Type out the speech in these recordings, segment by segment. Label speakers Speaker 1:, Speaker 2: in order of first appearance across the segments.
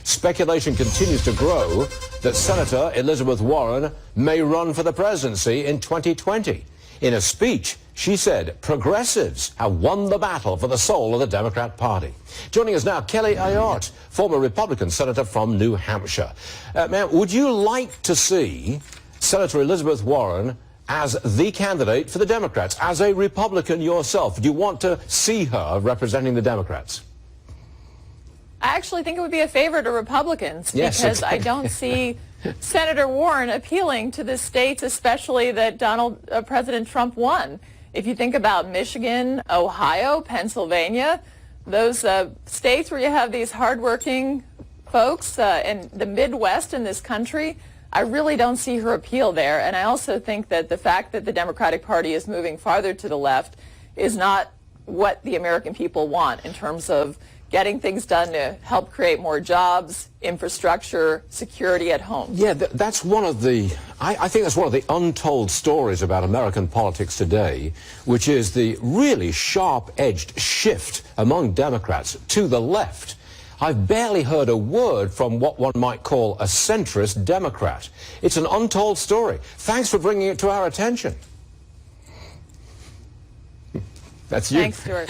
Speaker 1: speculation continues to grow that Senator Elizabeth Warren may run for the presidency in 2020. In a speech, she said progressives have won the battle for the soul of the Democrat Party. Joining us now, Kelly Ayotte, former Republican senator from New Hampshire. Ma'am, would you like to see Senator Elizabeth Warren as the candidate for the Democrats? As a Republican yourself, do you want to see her representing the Democrats?
Speaker 2: I actually think it would be a favor to Republicans,
Speaker 1: Yes,
Speaker 2: because
Speaker 1: okay.
Speaker 2: I don't see Senator Warren appealing to the states, especially that President Trump won. If you think about Michigan, Ohio, Pennsylvania, those states where you have these hardworking folks in the Midwest in this country, I really don't see her appeal there. And I also think that the fact that the Democratic Party is moving farther to the left is not what the American people want in terms of getting things done to help create more jobs, infrastructure, security at home.
Speaker 1: Yeah, that's one of the, I think that's one of the untold stories about American politics today, which is the really sharp-edged shift among Democrats to the left. I've barely heard a word from what one might call a centrist Democrat. It's an untold story. Thanks for bringing it to our attention. That's you.
Speaker 2: Thanks, Stuart.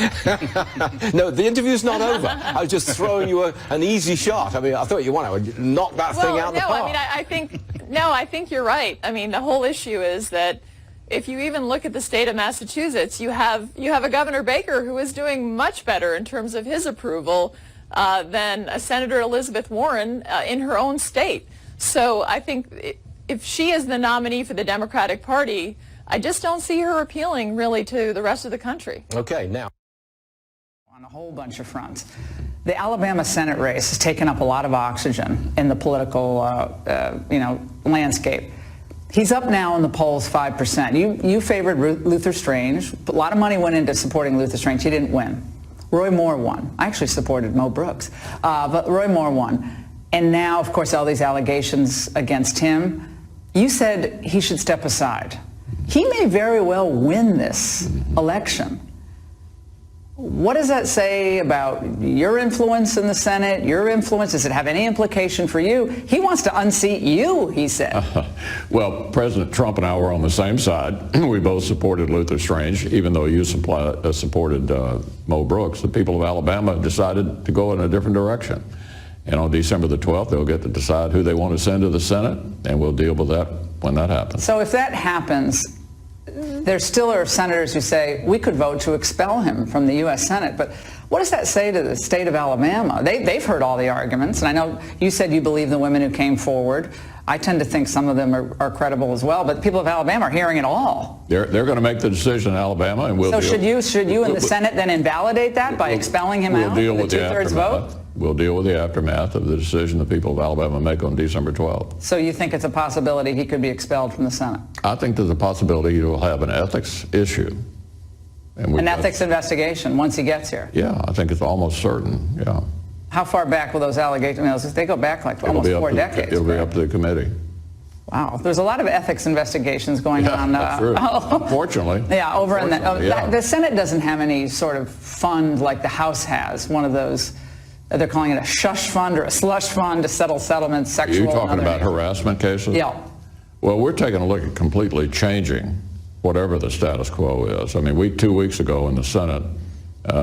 Speaker 1: No, the interview's not over. I was just throwing you an easy shot. I mean, I thought you wanted to knock that thing out of the park.
Speaker 2: I think you're right. I mean, the whole issue is that if you even look at the state of Massachusetts, you have a Governor Baker who is doing much better in terms of his approval than a Senator Elizabeth Warren in her own state. So I think if she is the nominee for the Democratic Party, I just don't see her appealing really to the rest of the country.
Speaker 1: Okay, now.
Speaker 3: On a whole bunch of fronts. The Alabama Senate race has taken up a lot of oxygen in the political landscape. He's up now in the polls 5%. You favored Luther Strange. A lot of money went into supporting Luther Strange. He didn't win. Roy Moore won. I actually supported Mo Brooks, but Roy Moore won. And now, of course, all these allegations against him. You said he should step aside. He may very well win this election. What does that say about your influence in the Senate, your influence? Does it have any implication for you? He wants to unseat you, he said.
Speaker 4: Well, President Trump and I were on the same side. We both supported Luther Strange, even though you supported Mo Brooks. The people of Alabama decided to go in a different direction. And on December the 12th, they'll get to decide who they want to send to the Senate, and we'll deal with that when that happens.
Speaker 3: So if that happens, there still are senators who say we could vote to expel him from the U.S. Senate. But what does that say to the state of Alabama? They've heard all the arguments, and I know you said you believe the women who came forward. I tend to think some of them are credible as well, but the people of Alabama are hearing it all.
Speaker 4: They're going to make the decision in Alabama, and we'll.
Speaker 3: So should you in the Senate then invalidate that by expelling him out?
Speaker 4: We'll deal with
Speaker 3: the two-thirds vote.
Speaker 4: We'll deal with the aftermath of the decision the people of Alabama make on December 12th.
Speaker 3: So you think it's a possibility he could be expelled from the Senate?
Speaker 4: I think there's a possibility he will have an ethics issue.
Speaker 3: An ethics investigation once he gets here?
Speaker 4: Yeah, I think it's almost certain, yeah.
Speaker 3: How far back will those allegations? They go back like almost 4 decades.
Speaker 4: It'll be up to the committee.
Speaker 3: Wow, there's a lot of ethics investigations going on.
Speaker 4: Unfortunately.
Speaker 3: Yeah, over in
Speaker 4: the
Speaker 3: the Senate doesn't have any sort of fund like the House has. One of those, they're calling it a shush fund or a slush fund to settle settlements, sexual.
Speaker 4: You're talking about harassment cases?
Speaker 3: Yeah.
Speaker 4: Well, we're taking a look at completely changing whatever the status quo is. I mean, 2 weeks ago in the Senate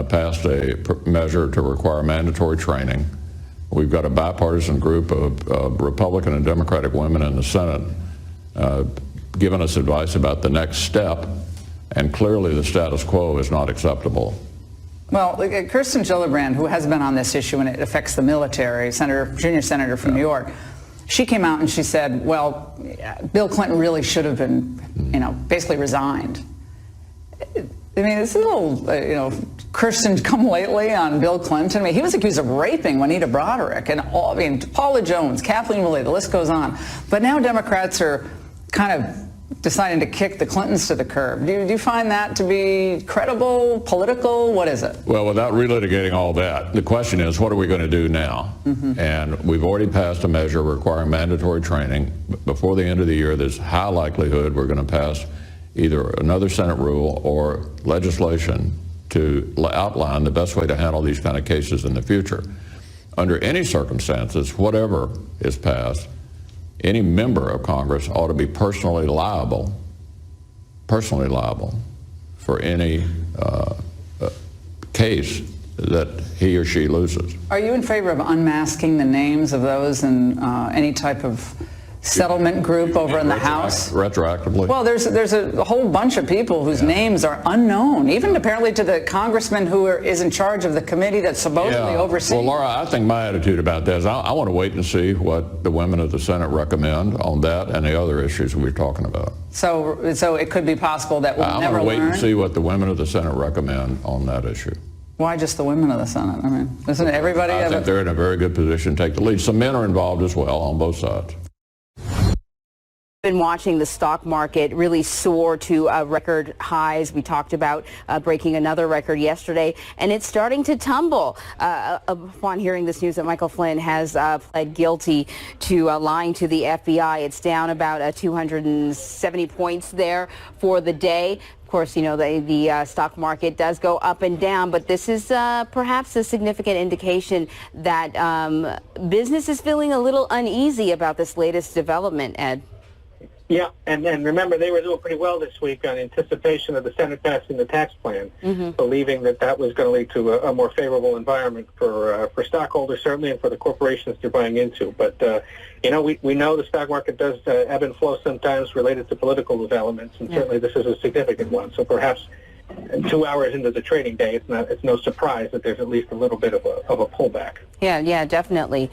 Speaker 4: passed a measure to require mandatory training. We've got a bipartisan group of Republican and Democratic women in the Senate giving us advice about the next step, and clearly the status quo is not acceptable.
Speaker 3: Well, Kirsten Gillibrand, who has been on this issue and it affects the military, junior senator from New York, she came out and she said, well, Bill Clinton really should have been, basically resigned. I mean, it's a little, Kirsten come lately on Bill Clinton. I mean, he was accused of raping Juanita Broderick and Paula Jones, Kathleen Willey, the list goes on. But now Democrats are kind of deciding to kick the Clintons to the curb. Do you find that to be credible, political? What is it?
Speaker 4: Well, without relitigating all that, the question is, what are we going to do now? And we've already passed a measure requiring mandatory training. Before the end of the year, there's high likelihood we're going to pass either another Senate rule or legislation to outline the best way to handle these kind of cases in the future. under any circumstances, whatever is passed, any member of Congress ought to be personally liable for any case that he or she loses.
Speaker 3: Are you in favor of unmasking the names of those in any type of settlement group over in the House?
Speaker 4: Retroactively?
Speaker 3: Well, there's a whole bunch of people whose names are unknown, even apparently to the congressman who is in charge of the committee that's supposedly overseeing.
Speaker 4: Well, Laura, I think my attitude about that is I want to wait and see what the women of the Senate recommend on that and the other issues we're talking about.
Speaker 3: So it could be possible that we'll never learn?
Speaker 4: I want to wait and see what the women of the Senate recommend on that issue.
Speaker 3: Why just the women of the Senate? I mean, doesn't everybody
Speaker 4: I think they're in a very good position to take the lead. Some men are involved as well on both sides.
Speaker 5: Been watching the stock market really soar to record highs. We talked about breaking another record yesterday, and it's starting to tumble. Upon hearing this news that Michael Flynn has pled guilty to lying to the FBI, it's down about 270 points there for the day. Of course, you know, the stock market does go up and down, but this is perhaps a significant indication that business is feeling a little uneasy about this latest development, Ed.
Speaker 6: Yeah, and remember, they were doing pretty well this week on anticipation of the Senate passing the tax plan, believing that that was going to lead to a more favorable environment for stockholders, certainly, and for the corporations they're buying into. But, you know, we know the stock market does ebb and flow sometimes related to political developments, and certainly this is a significant one. So perhaps 2 hours into the trading day, it's no surprise that there's at least a little bit of a pullback.
Speaker 5: Yeah, definitely.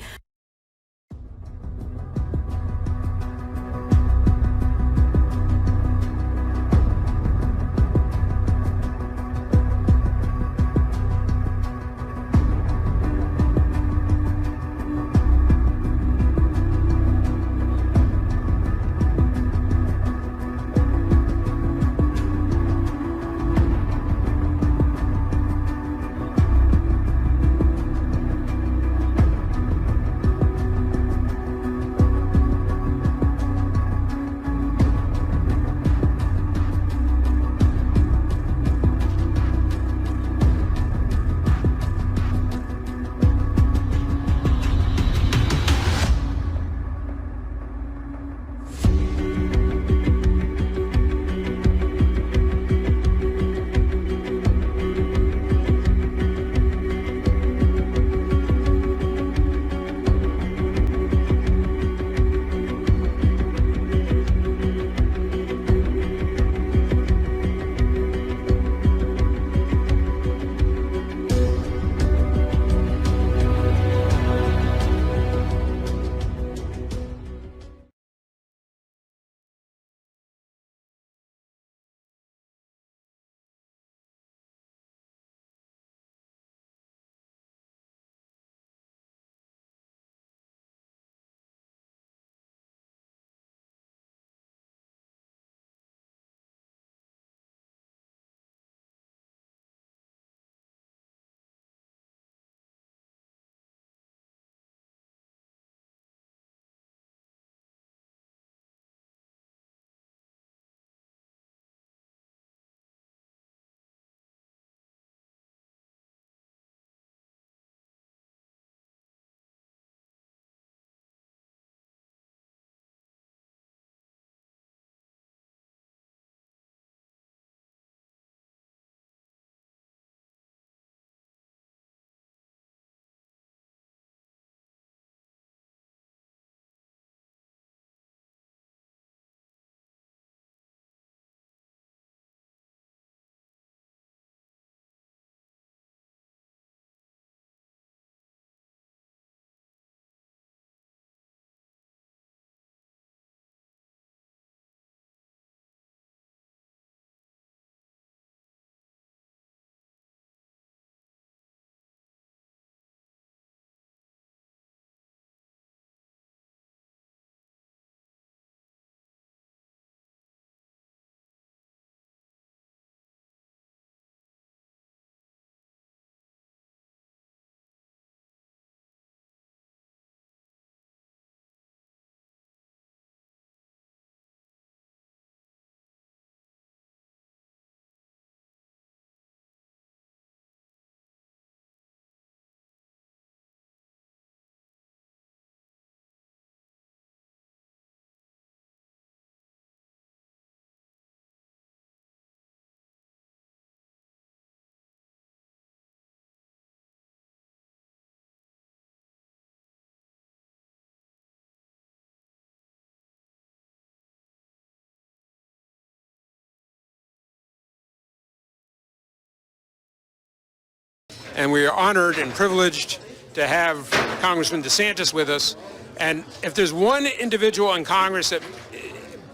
Speaker 7: and we are honored and privileged to have Congressman DeSantis with us. And if there's one individual in Congress that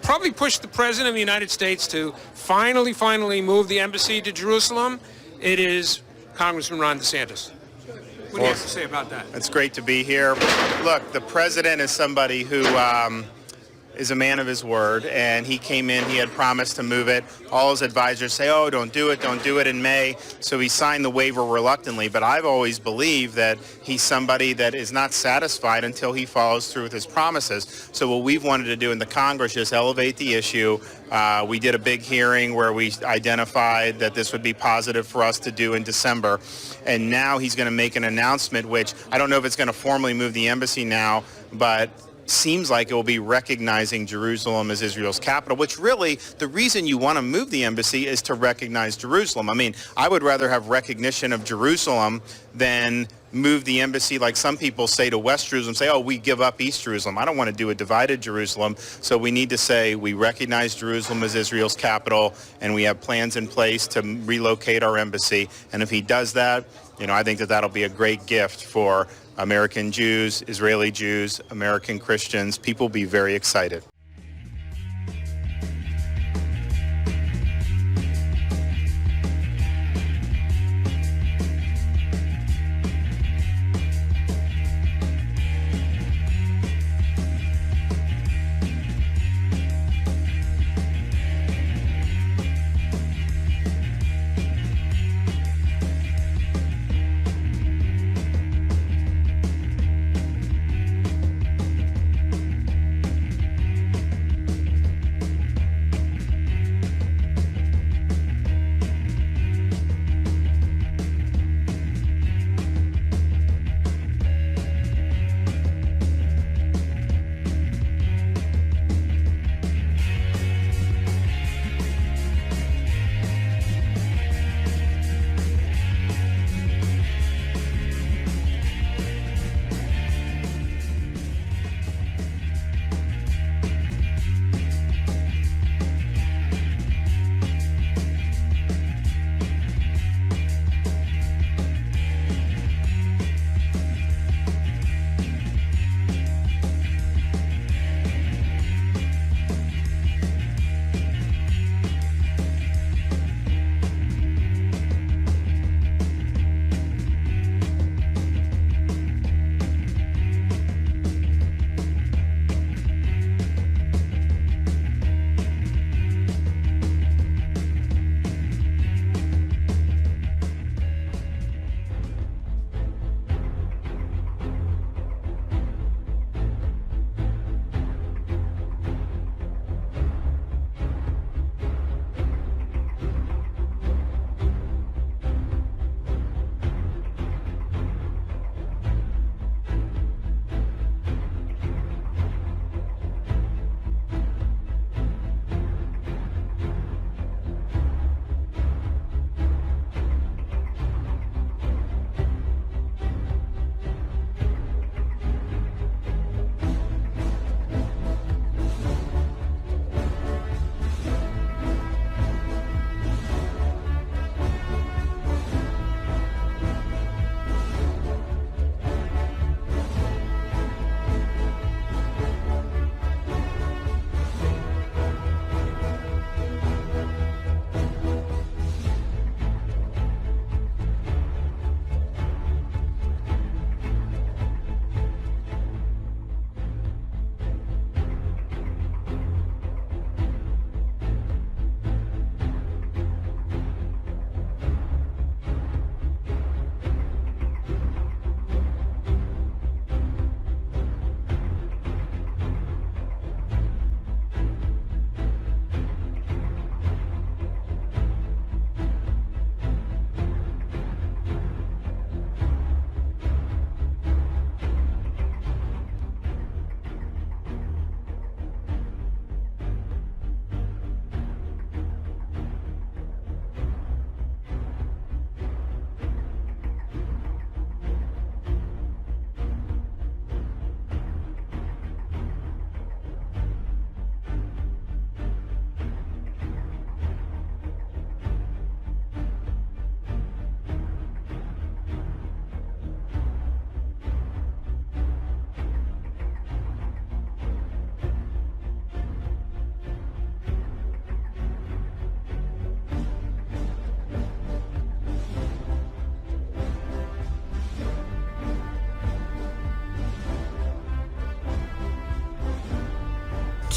Speaker 7: probably pushed the President of the United States to finally move the embassy to Jerusalem, it is Congressman Ron DeSantis. What do you have to say about that?
Speaker 8: It's great to be here. Look, the President is somebody who is a man of his word, and he came in, he had promised to move it. All his advisors say, oh, don't do it in May. So he signed the waiver reluctantly, but I've always believed that he's somebody that is not satisfied until he follows through with his promises. So what we've wanted to do in the Congress is elevate the issue. We did a big hearing where we identified that this would be positive for us to do in December. And now he's going to make an announcement, which I don't know if it's going to formally move the embassy now, but seems like it will be recognizing Jerusalem as Israel's capital, which really, the reason you want to move the embassy is to recognize Jerusalem. I mean, I would rather have recognition of Jerusalem than move the embassy like some people say to West Jerusalem, say, oh, we give up East Jerusalem. I don't want to do a divided Jerusalem. So we need to say we recognize Jerusalem as Israel's capital, and we have plans in place to relocate our embassy. And if he does that, I think that that'll be a great gift for American Jews, Israeli Jews, American Christians. People will be very excited.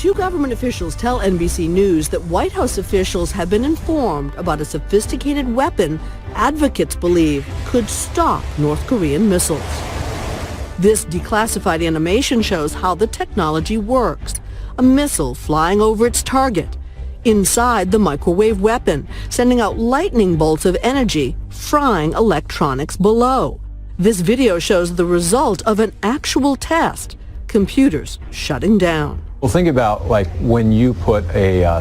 Speaker 9: Two government officials tell NBC News that White House officials have been informed about a sophisticated weapon advocates believe could stop North Korean missiles. This declassified animation shows how the technology works. A missile flying over its target. Inside the microwave weapon, sending out lightning bolts of energy, frying electronics below. This video shows the result of an actual test. Computers shutting down.
Speaker 10: Well, think about like when you put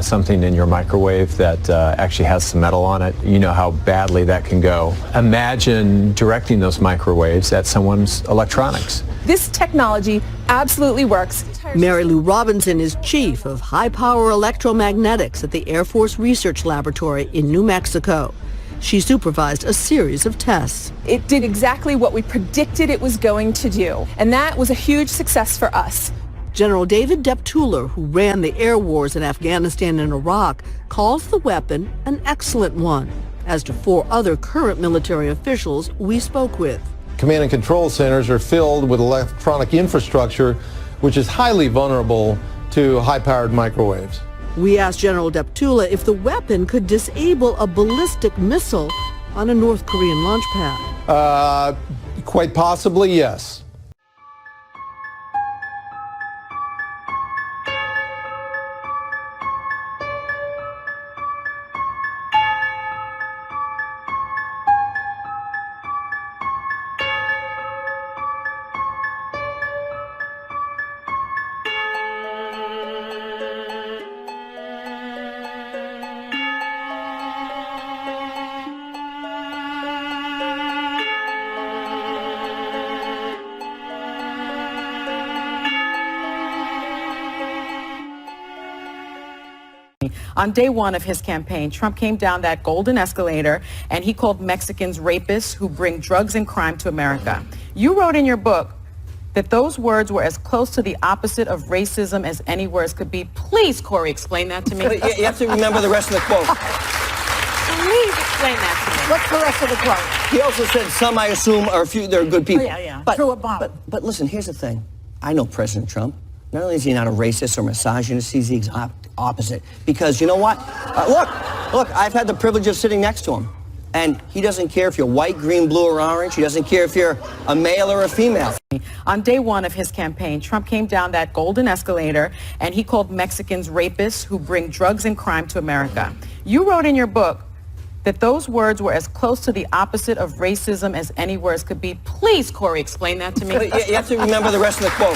Speaker 10: something in your microwave that actually has some metal on it. You know how badly that can go. Imagine directing those microwaves at someone's electronics.
Speaker 11: This technology absolutely works.
Speaker 9: Mary Lou Robinson is chief of high-power electromagnetics at the Air Force Research Laboratory in New Mexico. She supervised a series of tests.
Speaker 11: It did exactly what we predicted it was going to do, and that was a huge success for us.
Speaker 9: General David Deptula, who ran the air wars in Afghanistan and Iraq, calls the weapon an excellent one, as do 4 other current military officials we spoke with.
Speaker 12: Command and control centers are filled with electronic infrastructure, which is highly vulnerable to high-powered microwaves.
Speaker 9: We asked General Deptula if the weapon could disable a ballistic missile on a North Korean launch pad.
Speaker 12: Quite possibly, yes.
Speaker 13: On day one of his campaign, Trump came down that golden escalator and he called Mexicans rapists who bring drugs and crime to America. You wrote in your book that those words were as close to the opposite of racism as any words could be. Please, Corey, explain that to me.
Speaker 14: You have to remember the rest of the quote.
Speaker 13: Please explain that to me.
Speaker 14: What's the rest of the quote? He also said, some I assume are few, they're good people.
Speaker 13: Oh, yeah.
Speaker 14: But,
Speaker 13: Throw a bomb.
Speaker 14: But listen, here's the thing. I know President Trump. Not only is he not a racist or misogynist, he's the exact opposite. Because you know what? Look, I've had the privilege of sitting next to him. And he doesn't care if you're white, green, blue, or orange. He doesn't care if you're a male or a female.
Speaker 13: On day one of his campaign, Trump came down that golden escalator and he called Mexicans rapists who bring drugs and crime to America. You wrote in your book that those words were as close to the opposite of racism as any words could be. Please, Corey, explain that to me.
Speaker 14: You have to remember the rest of the quote.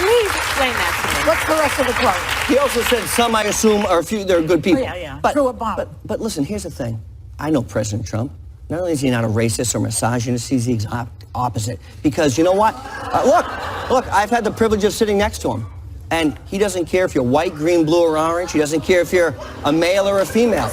Speaker 13: Please explain that to me.
Speaker 14: What's the rest of the quote? He also said, some I assume are few, they're good people.
Speaker 13: Oh, yeah.
Speaker 14: But,
Speaker 13: Throw a bomb.
Speaker 14: But listen, here's the thing. I know President Trump. Not only is he not a racist or misogynist, he's the exact opposite. Because you know what? Look, I've had the privilege of sitting next to him. And he doesn't care if you're white, green, blue, or orange. He doesn't care if you're a male or a female.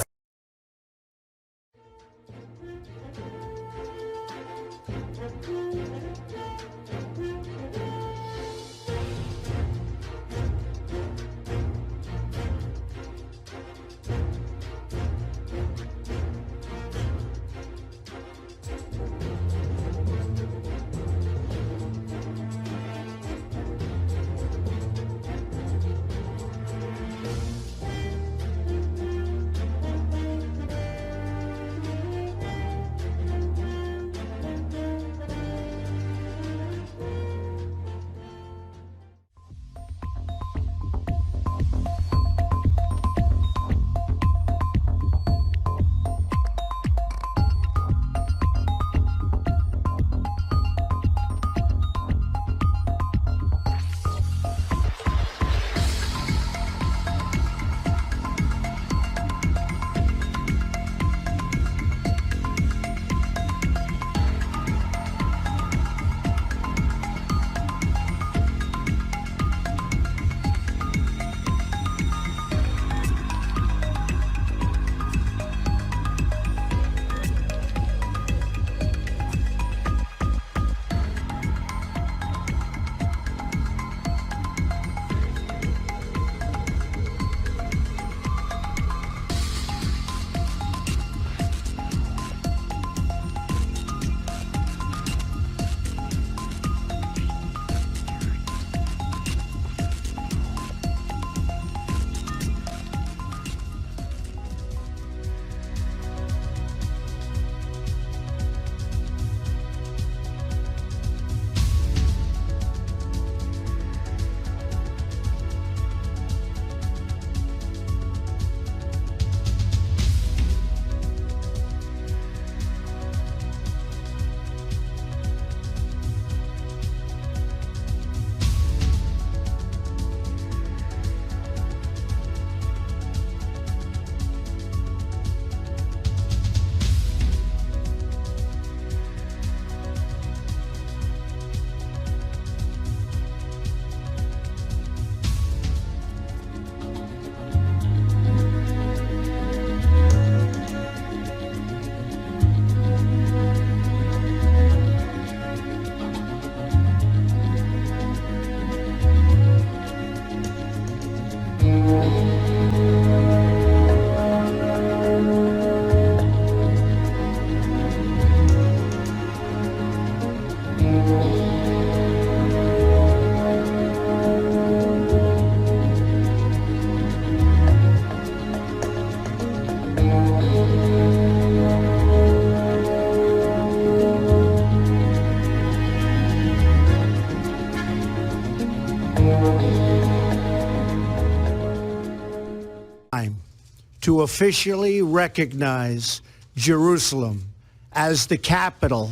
Speaker 15: officially recognize Jerusalem as the capital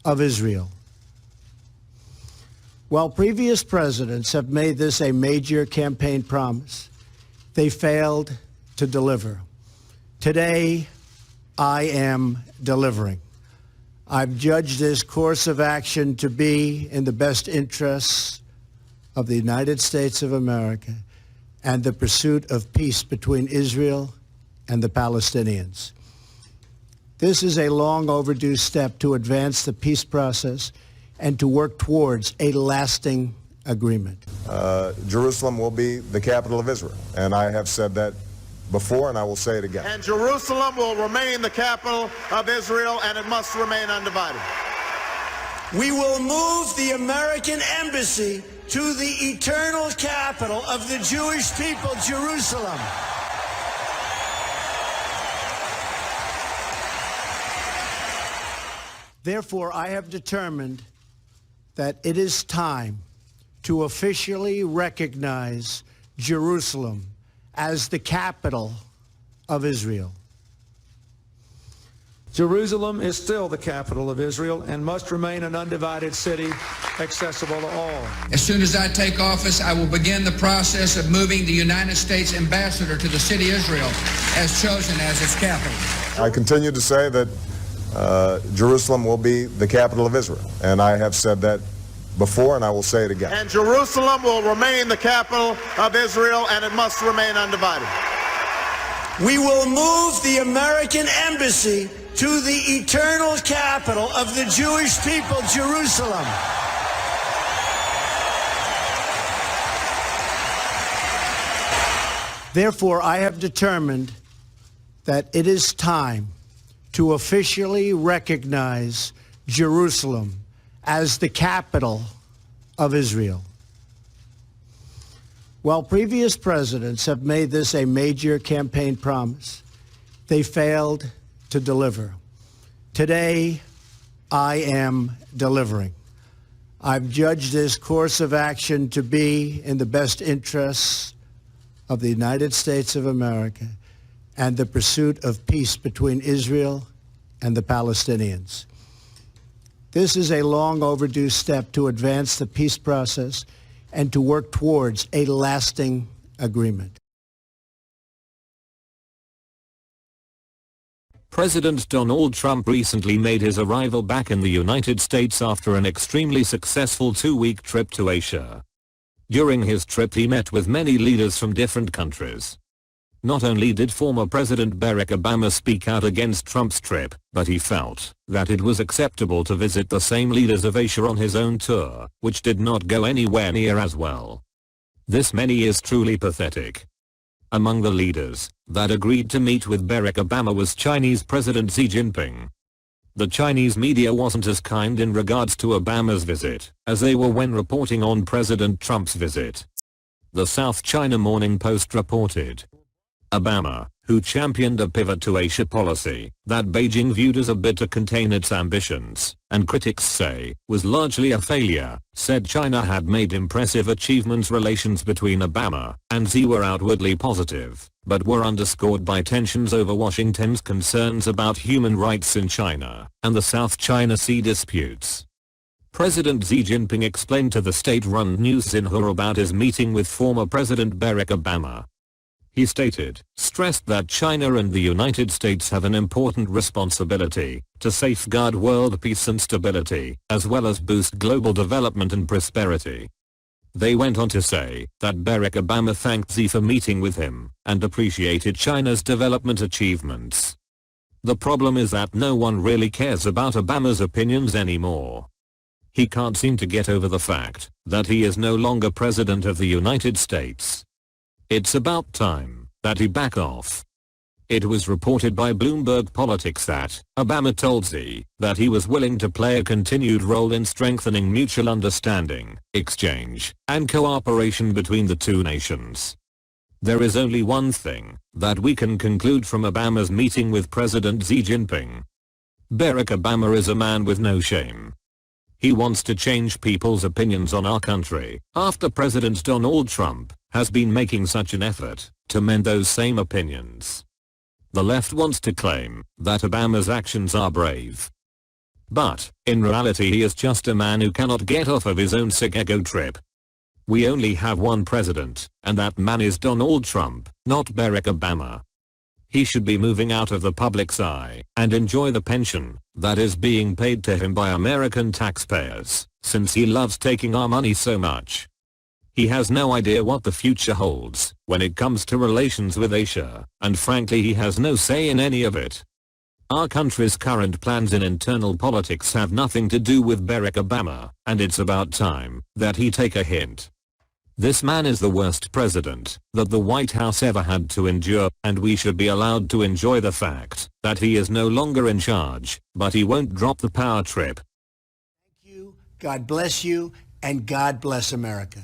Speaker 15: of Israel. While previous presidents have made this a major campaign promise, they failed to deliver. Today, I am delivering. I've judged this course of action to be in the best interests of the United States of America and the pursuit of peace between Israel and the Palestinians. This is a long overdue step to advance the peace process and to work towards a lasting agreement.
Speaker 16: Jerusalem will be the capital of Israel, and I have said that before, and I will say it again.
Speaker 17: And Jerusalem will remain the capital of Israel, and it must remain undivided.
Speaker 15: We will move the American embassy to the eternal capital of the Jewish people, Jerusalem. Therefore, I have determined that it is time to officially recognize Jerusalem as the capital of Israel.
Speaker 18: Jerusalem is still the capital of Israel and must remain an undivided city accessible to all.
Speaker 19: As soon as I take office, I will begin the process of moving the United States ambassador to the city of Israel as chosen as its capital.
Speaker 16: I continue to say that Jerusalem will be the capital of Israel, and I have said that before, and I will say it again.
Speaker 17: And Jerusalem will remain the capital of Israel, and it must remain undivided.
Speaker 15: We will move the American embassy to the eternal capital of the Jewish people, Jerusalem. Therefore, I have determined that it is time to officially recognize Jerusalem as the capital of Israel. While previous presidents have made this a major campaign promise, they failed to deliver. Today, I am delivering. I've judged this course of action to be in the best interests of the United States of America and the pursuit of peace between Israel and the Palestinians. This is a long overdue step to advance the peace process and to work towards a lasting agreement.
Speaker 20: President Donald Trump recently made his arrival back in the United States after an extremely successful two-week trip to Asia. During his trip, he met with many leaders from different countries. Not only did former President Barack Obama speak out against Trump's trip, but he felt that it was acceptable to visit the same leaders of Asia on his own tour, which did not go anywhere near as well. This many is truly pathetic. Among the leaders that agreed to meet with Barack Obama was Chinese President Xi Jinping. The Chinese media wasn't as kind in regards to Obama's visit as they were when reporting on President Trump's visit. The South China Morning Post reported, Obama, who championed a pivot to Asia policy that Beijing viewed as a bid to contain its ambitions, and critics say was largely a failure, said China had made impressive achievements. Relations between Obama and Xi were outwardly positive, but were underscored by tensions over Washington's concerns about human rights in China and the South China Sea disputes. President Xi Jinping explained to the state-run News Xinhua about his meeting with former President Barack Obama. He stressed that China and the United States have an important responsibility to safeguard world peace and stability, as well as boost global development and prosperity. They went on to say that Barack Obama thanked Xi for meeting with him and appreciated China's development achievements. The problem is that no one really cares about Obama's opinions anymore. He can't seem to get over the fact that he is no longer president of the United States. It's about time that he back off. It was reported by Bloomberg Politics that Obama told Xi that he was willing to play a continued role in strengthening mutual understanding, exchange, and cooperation between the two nations. There is only one thing that we can conclude from Obama's meeting with President Xi Jinping. Barack Obama is a man with no shame. He wants to change people's opinions on our country, after President Donald Trump has been making such an effort to mend those same opinions. The left wants to claim that Obama's actions are brave. But, in reality, he is just a man who cannot get off of his own sick ego trip. We only have one president, and that man is Donald Trump, not Barack Obama. He should be moving out of the public's eye and enjoy the pension that is being paid to him by American taxpayers, since he loves taking our money so much. He has no idea what the future holds when it comes to relations with Asia, and frankly he has no say in any of it. Our country's current plans in internal politics have nothing to do with Barack Obama, and it's about time that he take a hint. This man is the worst president that the White House ever had to endure, and we should be allowed to enjoy the fact that he is no longer in charge, but he won't drop the power trip.
Speaker 15: Thank you, God bless you, and God bless America.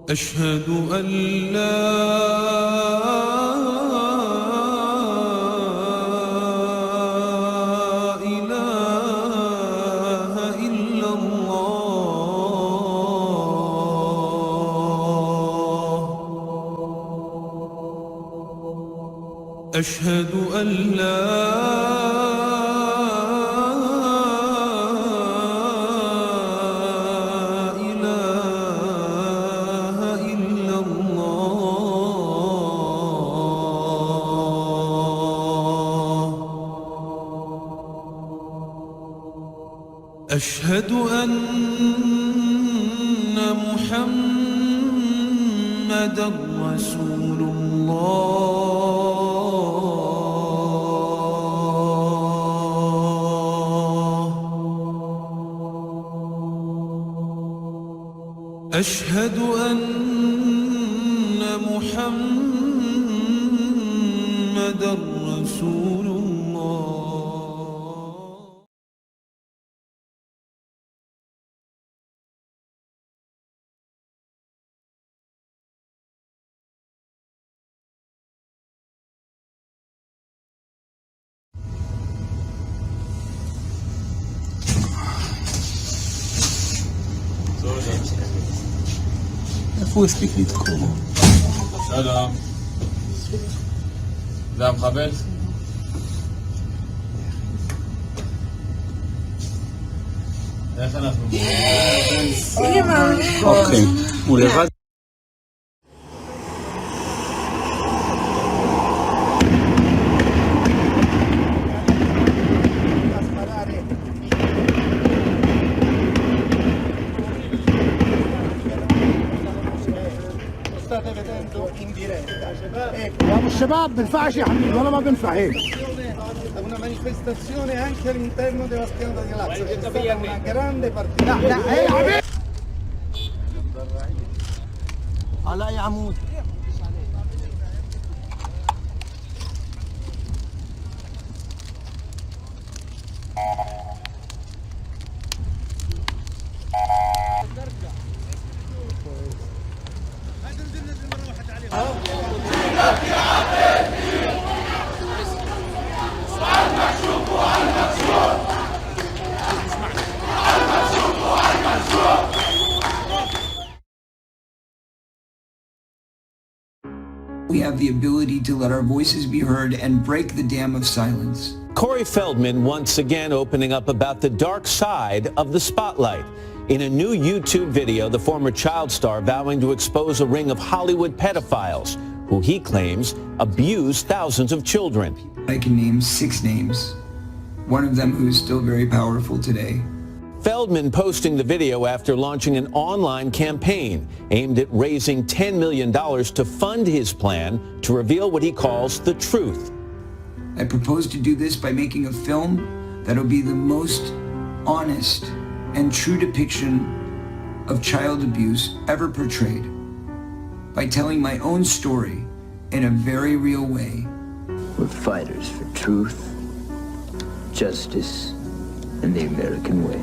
Speaker 21: أشهد أن لا إله إلا الله أشهد أن لا أشهد أن محمدًا رسول الله أشهد أن محمدًا رسول الله
Speaker 22: איפה הוא הספיק לדקור? שלום. זה המחבל? איך אנחנו אוקיי, הוא לבד?
Speaker 23: الشباب بنفعش يا حبيبي ولا ما بنفع هيك una manifestazione anche all'interno della spiaggia di Lazio c'è stata una grande partita على أي عمود
Speaker 1: have the ability to let our voices be heard and break the dam of silence.
Speaker 2: Corey Feldman once again opening up about the dark side of the spotlight. In a new YouTube video, the former child star vowing to expose a ring of Hollywood pedophiles who he claims abuse thousands of children.
Speaker 1: I can name 6 names. One of them who is still very powerful today.
Speaker 2: Feldman posting the video after launching an online campaign aimed at raising $10 million to fund his plan to reveal what he calls the truth.
Speaker 1: I propose to do this by making a film that'll be the most honest and true depiction of child abuse ever portrayed, by telling my own story in a very real way.
Speaker 3: We're fighters for truth, justice, and the American way.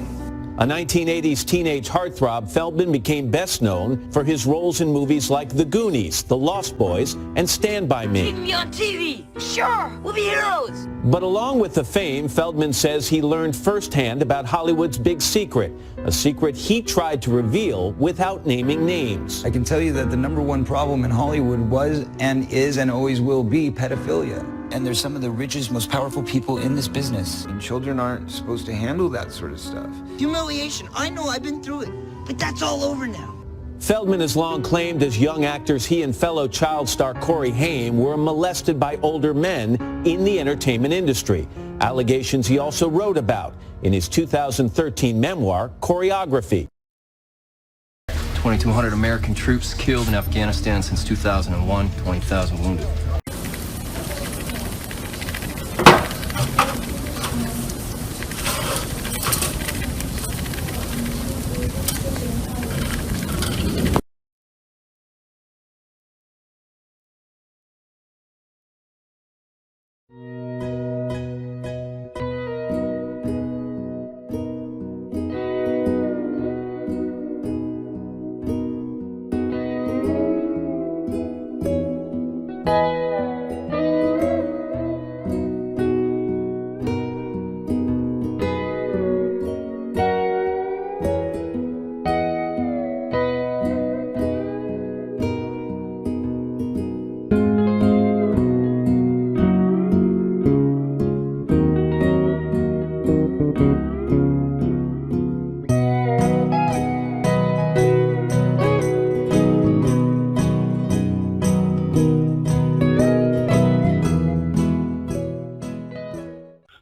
Speaker 2: A 1980s teenage heartthrob, Feldman became best known for his roles in movies like The Goonies, The Lost Boys, and Stand By Me.
Speaker 24: Keep me on TV. Sure, we'll be heroes.
Speaker 2: But along with the fame, Feldman says he learned firsthand about Hollywood's big secret, a secret he tried to reveal without naming names.
Speaker 1: I can tell you that the #1 problem in Hollywood was and is and always will be pedophilia. And they're some of the richest, most powerful people in this business. And children aren't supposed to handle that sort of stuff.
Speaker 24: Humiliation. I know, I've been through it. But that's all over now.
Speaker 2: Feldman has long claimed as young actors he and fellow child star Corey Haim were molested by older men in the entertainment industry. Allegations he also wrote about in his 2013 memoir, Choreography.
Speaker 25: 2,200 American troops killed in Afghanistan since 2001, 20,000 wounded.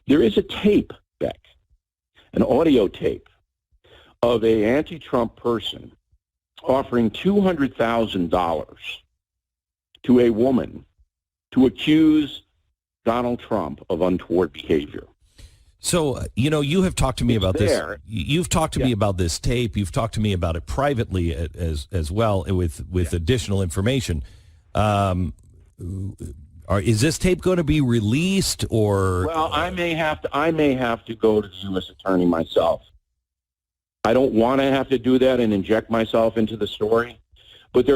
Speaker 26: There is a tape, Beck, an audio tape of an anti-Trump person offering $200,000 to a woman to accuse Donald Trump of untoward behavior.
Speaker 27: So, you have talked to me about this. You've talked to me about this tape. You've talked to me about it privately as well with additional information. Is this tape going to be released, or?
Speaker 26: Well, I may have to go to the U.S. Attorney myself. I don't want to have to do that and inject myself into the story, but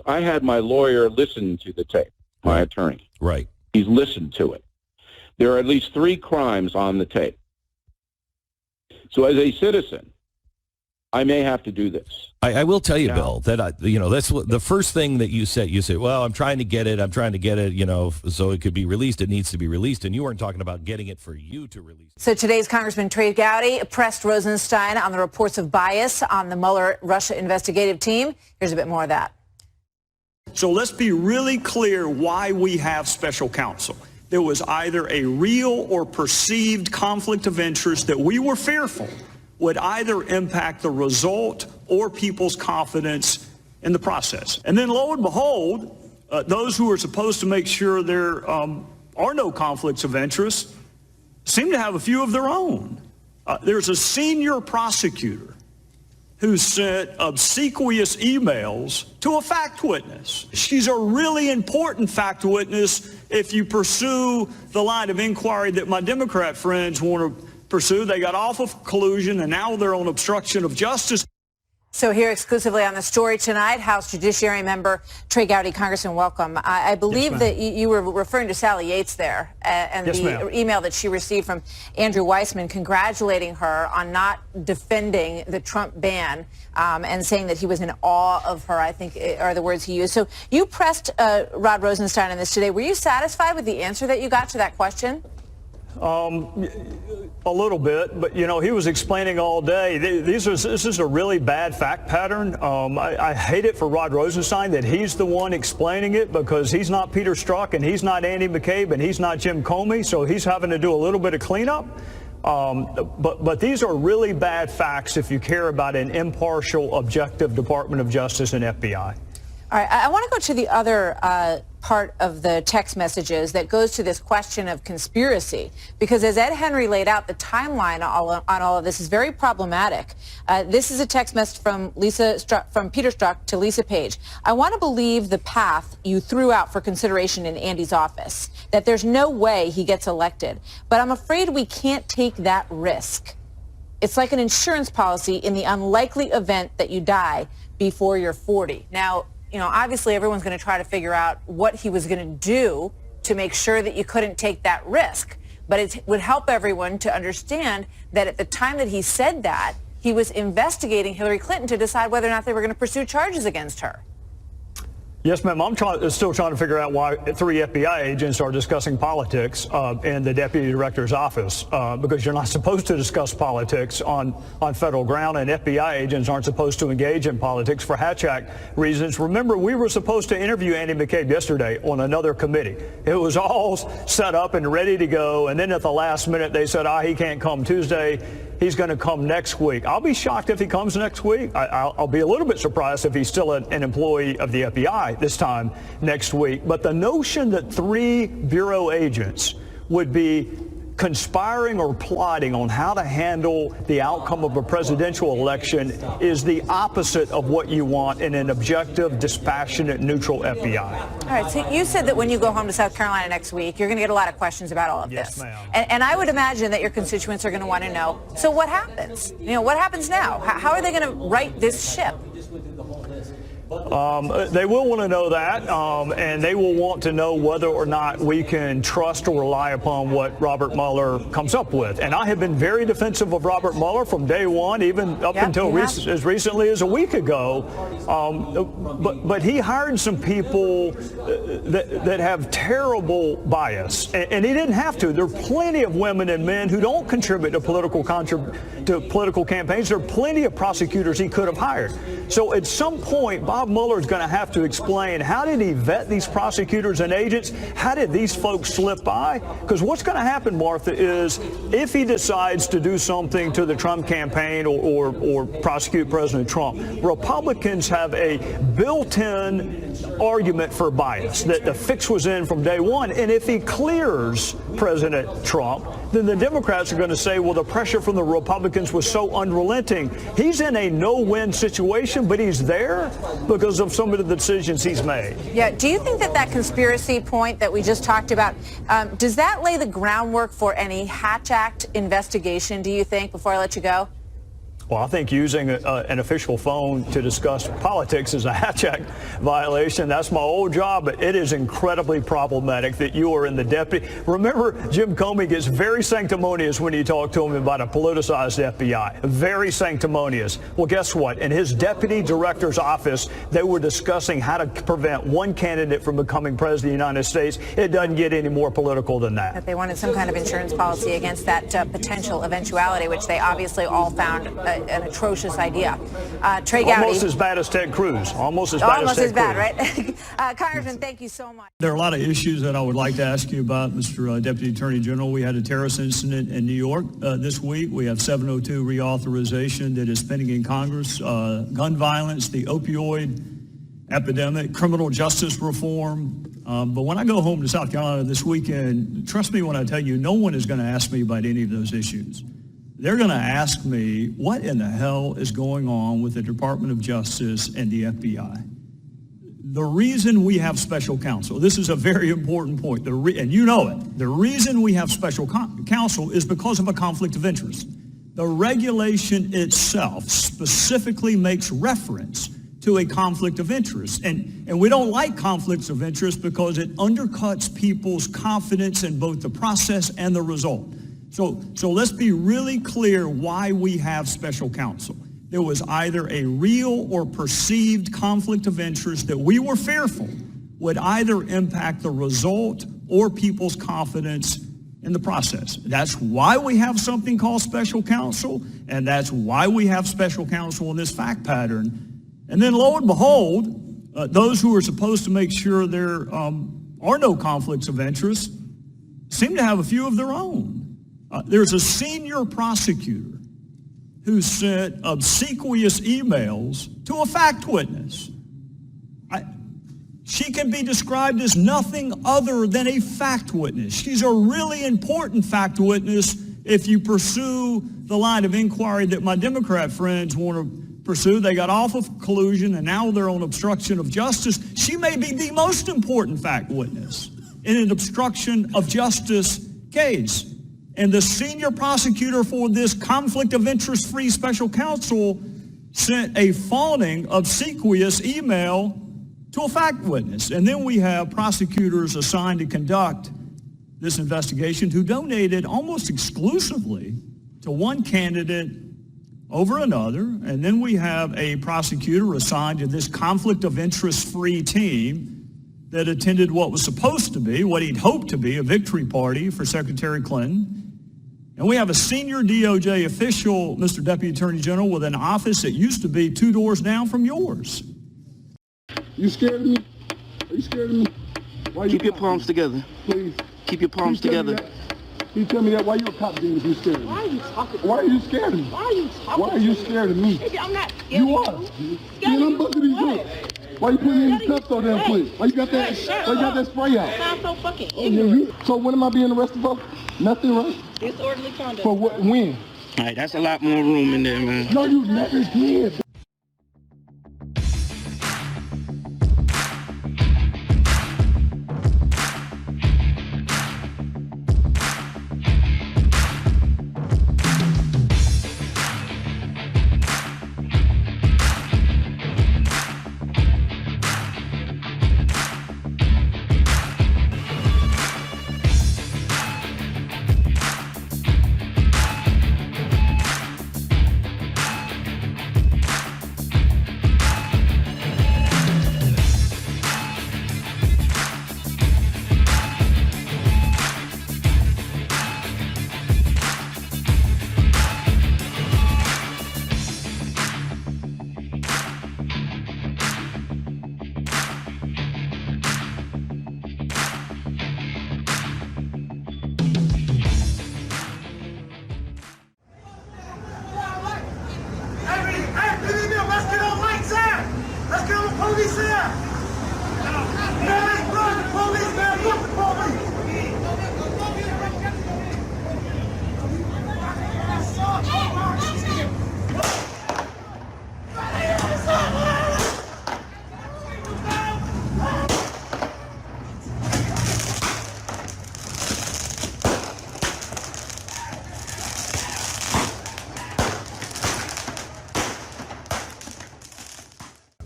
Speaker 26: I had my lawyer listen to the tape, my attorney.
Speaker 27: Right.
Speaker 26: He's listened to it. There are at least 3 crimes on the tape. So as a citizen, I may have to do this.
Speaker 27: I will tell you, Bill, that that's the first thing that you said. You said, "Well, I'm trying to get it, so it could be released. It needs to be released." And you weren't talking about getting it for you to release.
Speaker 28: So today's Congressman Trey Gowdy pressed Rosenstein on the reports of bias on the Mueller-Russia investigative team. Here's a bit more of that.
Speaker 29: So let's be really clear why we have special counsel. There was either a real or perceived conflict of interest that we were fearful would either impact the result or people's confidence in the process. And then lo and behold, those who are supposed to make sure there are no conflicts of interest seem to have a few of their own. There's a senior prosecutor who sent obsequious emails to a fact witness. She's a really important fact witness if you pursue the line of inquiry that my Democrat friends want to pursue. They got off of collusion, and now they're on obstruction of justice.
Speaker 28: So here exclusively on the story tonight, House Judiciary Member Trey Gowdy. Congressman, welcome. I believe that you were referring to Sally Yates there and the email that she received from Andrew Weissman congratulating her on not defending the Trump ban and saying that he was in awe of her, I think are the words he used. So you pressed Rod Rosenstein on this today. Were you satisfied with the answer that you got to that question?
Speaker 29: A little bit, but, you know, he was explaining all day. This is a really bad fact pattern. I hate it for Rod Rosenstein that he's the one explaining it, because he's not Peter Strzok and he's not Andy McCabe and he's not Jim Comey, so he's having to do a little bit of cleanup. But these are really bad facts if you care about an impartial, objective Department of Justice and FBI.
Speaker 28: All right, I want to go to the other part of the text messages that goes to this question of conspiracy, because as Ed Henry laid out, the timeline on all of this is very problematic. This is a text message from Peter Strzok to Lisa Page. I want to believe the path you threw out for consideration in Andy's office, that there's no way he gets elected, but I'm afraid we can't take that risk. It's like an insurance policy in the unlikely event that you die before you're 40. Now, you know, obviously everyone's going to try to figure out what he was going to do to make sure that you couldn't take that risk. But it would help everyone to understand that at the time that he said that, he was investigating Hillary Clinton to decide whether or not they were going to pursue charges against her.
Speaker 29: Yes, ma'am. I'm still trying to figure out why 3 FBI agents are discussing politics in the deputy director's office, because you're not supposed to discuss politics on federal ground, and FBI agents aren't supposed to engage in politics for Hatch Act reasons. Remember, we were supposed to interview Andy McCabe yesterday on another committee. It was all set up and ready to go, and then at the last minute they said, he can't come Tuesday. He's going to come next week. I'll be shocked if he comes next week. I'll be a little bit surprised if he's still an employee of the FBI this time next week. But the notion that 3 bureau agents would be conspiring or plotting on how to handle the outcome of a presidential election is the opposite of what you want in an objective, dispassionate, neutral FBI.
Speaker 28: All right, so you said that when you go home to South Carolina next week, you're going to get a lot of questions about all of this.
Speaker 29: Yes, ma'am.
Speaker 28: And I would imagine that your constituents are going to want to know, so what happens? You know, what happens now? How are they going to right this ship?
Speaker 29: They will want to know that, and they will want to know whether or not we can trust or rely upon what Robert Mueller comes up with. And I have been very defensive of Robert Mueller from day one, even up until as recently as a week ago. But he hired some people that have terrible bias, and he didn't have to. There are plenty of women and men who don't contribute to political campaigns. There are plenty of prosecutors he could have hired. So at some point, Bob Mueller is going to have to explain, how did he vet these prosecutors and agents? How did these folks slip by? Because what's going to happen, Martha, is if he decides to do something to the Trump campaign or prosecute President Trump, Republicans have a built-in argument for bias, that the fix was in from day one. And if he clears President Trump, then the Democrats are going to say, well, the pressure from the Republicans was so unrelenting. He's in a no-win situation, but he's there because of some of the decisions he's made.
Speaker 28: Yeah. Do you think that conspiracy point that we just talked about, does that lay the groundwork for any Hatch Act investigation, do you think, before I let you go?
Speaker 29: Well, I think using an official phone to discuss politics is a Hatch Act violation. That's my old job, but it is incredibly problematic that you are in the deputy. Remember, Jim Comey gets very sanctimonious when you talk to him about a politicized FBI. Very sanctimonious. Well, guess what? In his deputy director's office, they were discussing how to prevent one candidate from becoming president of the United States. It doesn't get any more political than that.
Speaker 28: That they wanted some kind of insurance policy against that potential eventuality, which they obviously all found an atrocious idea. Trey Gowdy.
Speaker 29: Almost as bad as Ted Cruz. Almost as bad as Ted Cruz.
Speaker 28: Right? Congressman, thank you so much.
Speaker 29: There are a lot of issues that I would like to ask you about, Mr. Deputy Attorney General. We had a terrorist incident in New York this week. We have 702 reauthorization that is pending in Congress. Gun violence, the opioid epidemic, criminal justice reform. But when I go home to South Carolina this weekend, trust me when I tell you, no one is going to ask me about any of those issues. They're going to ask me, what in the hell is going on with the Department of Justice and the FBI? The reason we have special counsel, this is a very important point, and you know it, the reason we have special counsel is because of a conflict of interest. The regulation itself specifically makes reference to a conflict of interest. And we don't like conflicts of interest because it undercuts people's confidence in both the process and the result. So let's be really clear why we have special counsel. There was either a real or perceived conflict of interest that we were fearful would either impact the result or people's confidence in the process. That's why we have something called special counsel, and that's why we have special counsel in this fact pattern. And then lo and behold, those who are supposed to make sure there are no conflicts of interest seem to have a few of their own. There's a senior prosecutor who sent obsequious emails to a fact witness. She can be described as nothing other than a fact witness. She's a really important fact witness if you pursue the line of inquiry that my Democrat friends want to pursue. They got off of collusion and now they're on obstruction of justice. She may be the most important fact witness in an obstruction of justice case. And the senior prosecutor for this conflict of interest-free special counsel sent a fawning, obsequious email to a fact witness. And then we have prosecutors assigned to conduct this investigation who donated almost exclusively to one candidate over another. And then we have a prosecutor assigned to this conflict of interest-free team that attended what was supposed to be, what he'd hoped to be, a victory party for Secretary Clinton. And we have a senior DOJ official, Mr. Deputy Attorney General, with an office that used to be 2 doors down from yours.
Speaker 23: You scared of me? Are you scared of me? Why
Speaker 22: Keep your palms together.
Speaker 23: Please.
Speaker 22: Keep your palms together.
Speaker 23: Can you tell me that? Why you a cop then if you scared of me?
Speaker 24: Why are you talking?
Speaker 23: Why are you scared of me?
Speaker 24: Why are you talking?
Speaker 23: Why are you scared of me?
Speaker 24: Baby, I'm not scared
Speaker 23: You
Speaker 24: of
Speaker 23: are.
Speaker 24: you.
Speaker 23: Man, I'm busting these joints. Why you putting me in the cuffs so damn quick? Why you got that?
Speaker 24: Shut
Speaker 23: Why you got
Speaker 24: up.
Speaker 23: that spray out?
Speaker 24: Sound so fucking
Speaker 23: Oh, yeah,
Speaker 24: ignorant.
Speaker 23: so when am I being arrested for? Nothing, right?
Speaker 24: Disorderly conduct.
Speaker 23: For what? When?
Speaker 22: All right, that's a lot more room in there, man.
Speaker 23: No, you never did.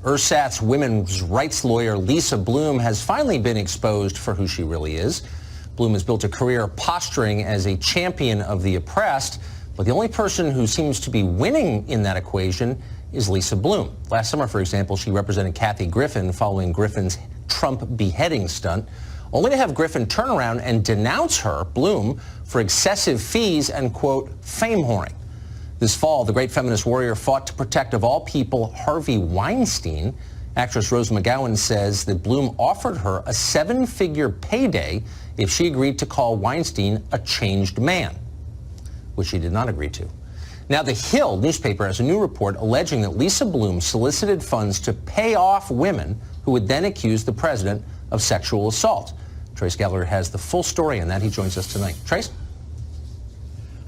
Speaker 4: Ersatz women's rights lawyer Lisa Bloom has finally been exposed for who she really is. Bloom has built a career posturing as a champion of the oppressed, but the only person who seems to be winning in that equation is Lisa Bloom. Last summer, for example, she represented Kathy Griffin following Griffin's Trump beheading stunt, only to have Griffin turn around and denounce her, Bloom, for excessive fees and, quote, fame whoring. This fall, the great feminist warrior fought to protect, of all people, Harvey Weinstein. Actress Rose McGowan says that Bloom offered her a 7-figure payday if she agreed to call Weinstein a changed man, which she did not agree to. Now, The Hill newspaper has a new report alleging that Lisa Bloom solicited funds to pay off women who would then accuse the president of sexual assault. Trace Gallagher has the full story on that. He joins us tonight. Trace?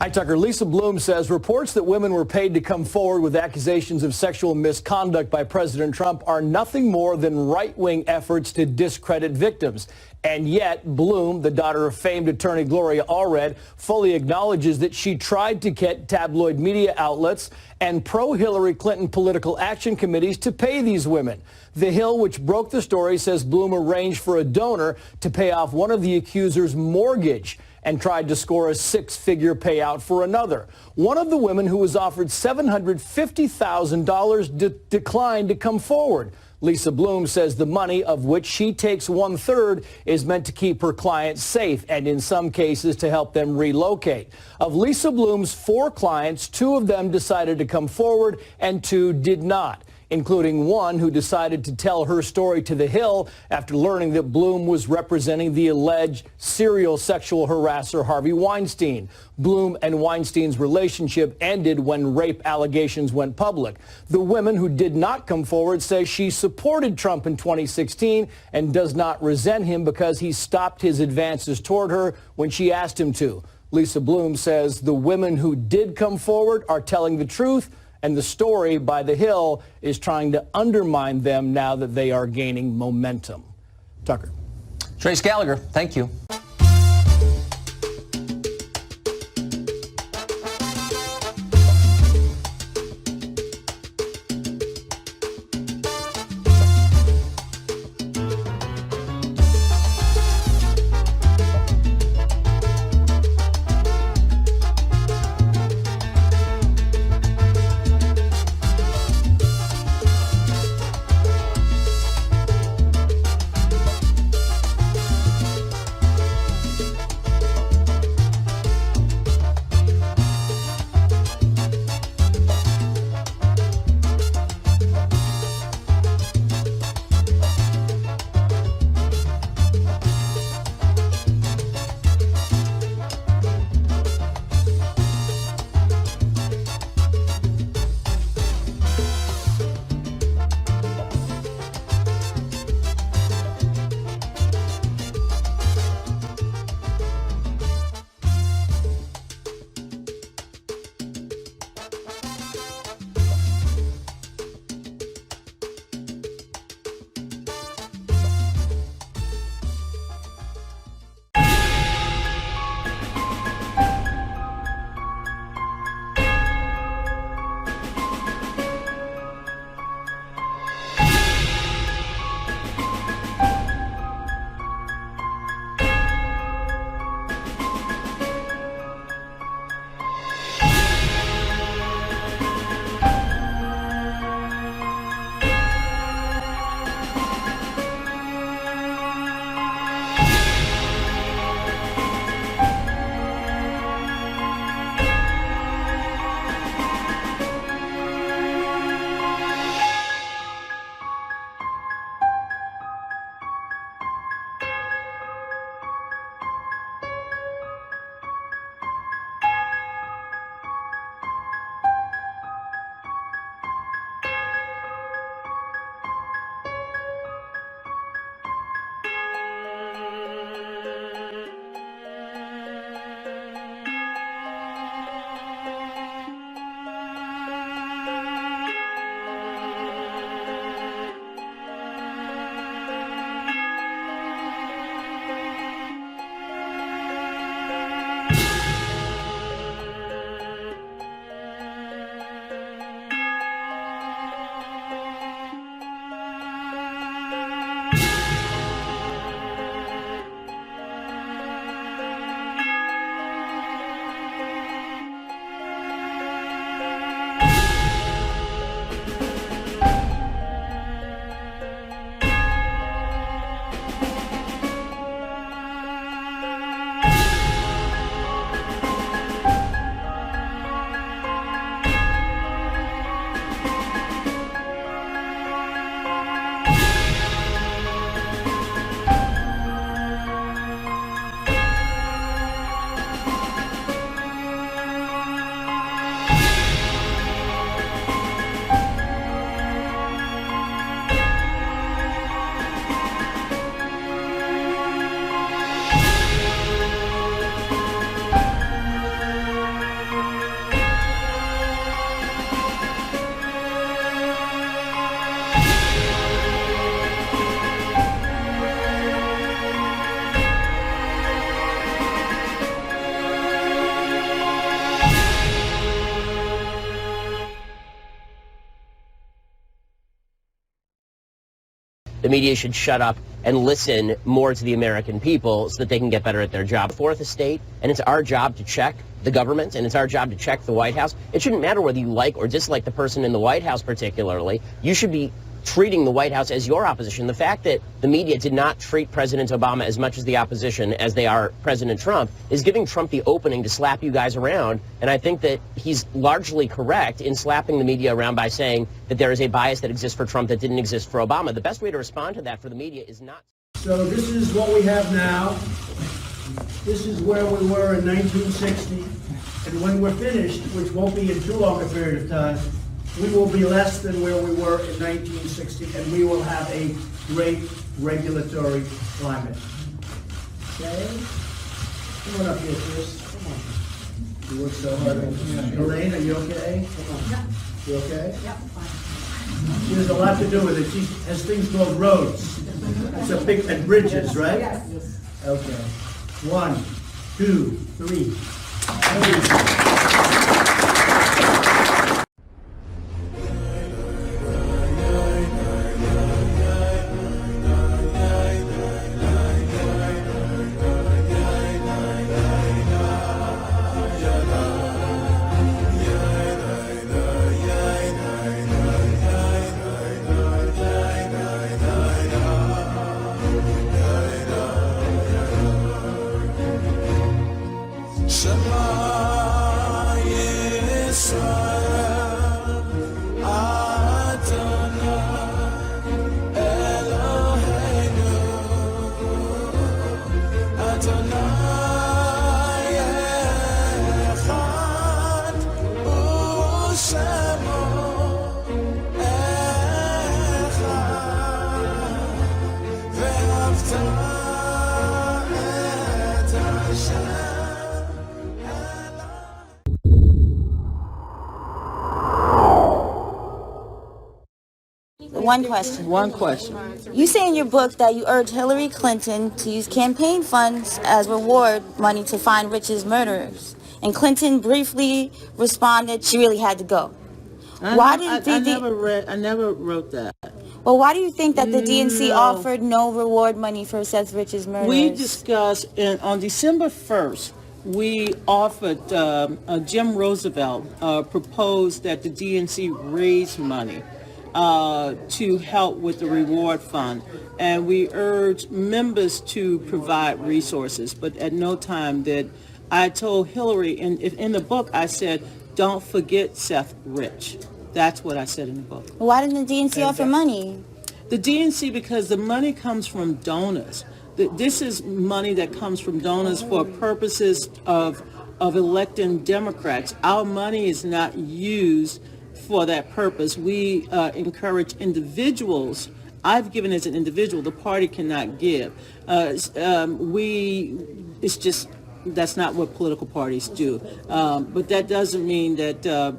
Speaker 5: Hi, Tucker. Lisa Bloom says reports that women were paid to come forward with accusations of sexual misconduct by President Trump are nothing more than right-wing efforts to discredit victims. And yet, Bloom, the daughter of famed attorney Gloria Allred, fully acknowledges that she tried to get tabloid media outlets and pro-Hillary Clinton political action committees to pay these women. The Hill, which broke the story, says Bloom arranged for a donor to pay off one of the accuser's mortgage and tried to score a six-figure payout for another. One of the women, who was offered $750,000, declined to come forward. Lisa Bloom says the money, of which she takes 1/3, is meant to keep her clients safe and in some cases to help them relocate. Of Lisa Bloom's 4 clients, 2 of them decided to come forward and 2 did not, including one who decided to tell her story to The Hill after learning that Bloom was representing the alleged serial sexual harasser Harvey Weinstein. Bloom and Weinstein's relationship ended when rape allegations went public. The woman who did not come forward says she supported Trump in 2016 and does not resent him because he stopped his advances toward her when she asked him to. Lisa Bloom says the women who did come forward are telling the truth, and the story by The Hill is trying to undermine them now that they are gaining momentum. Tucker.
Speaker 4: Trace Gallagher, thank you.
Speaker 6: media should shut up and listen more to the American people so that they can get better at their job. Fourth estate, and it's our job to check the government, and it's our job to check the White House. It shouldn't matter whether you like or dislike the person in the White House particularly. You should be treating the White House as your opposition. The fact that the media did not treat President Obama as much as the opposition as they are President Trump is giving Trump the opening to slap you guys around. And I think that he's largely correct in slapping the media around by saying that there is a bias that exists for Trump that didn't exist for Obama. The best way to respond to that for the media is not.
Speaker 15: So this is what we have now. This is where we were in 1960. And when we're finished, which won't be in too long a period of time, we will be less than where we were in 1960, and we will have a great regulatory climate. Okay? Come on up here, Chris. Come on. You work so hard. Elaine, are you okay? Come on. You okay? Yep, fine. She has a lot to do with it. She has things called roads. It's a big, and bridges, right? Yes. Okay. 1, 2, 3.
Speaker 7: One question. You say in your book that you urged Hillary Clinton to use campaign funds as reward money to find Rich's murderers. And Clinton briefly responded she really had to go.
Speaker 8: I never wrote that.
Speaker 7: Well, why do you think that the DNC offered no reward money for Seth Rich's murderers?
Speaker 8: We discussed on December 1st, we offered, Jim Roosevelt proposed that the DNC raise money to help with the reward fund. And we urged members to provide resources, but at no time did I told Hillary, in the book I said, don't forget Seth Rich. That's what I said in the book.
Speaker 7: Why didn't the DNC offer money?
Speaker 8: The DNC, because the money comes from donors. This is money that comes from donors for purposes of electing Democrats. Our money is not used for that purpose. We encourage individuals. I've given as an individual. The party cannot give. It's just that's not what political parties do. But that doesn't mean that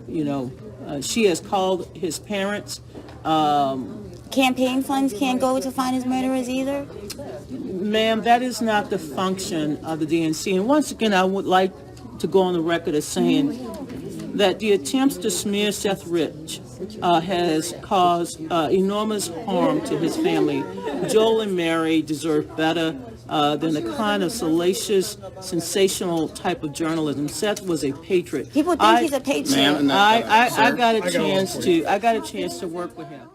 Speaker 8: she has called his parents.
Speaker 7: Campaign funds can't go to find his murderers either?
Speaker 8: Ma'am, that is not the function of the DNC. And once again, I would like to go on the record as saying that the attempts to smear Seth Rich has caused enormous harm to his family. Joel and Mary deserve better than the kind of salacious, sensational type of journalism. Seth was a patriot.
Speaker 7: People think he's a patriot.
Speaker 8: I got a chance to work with him.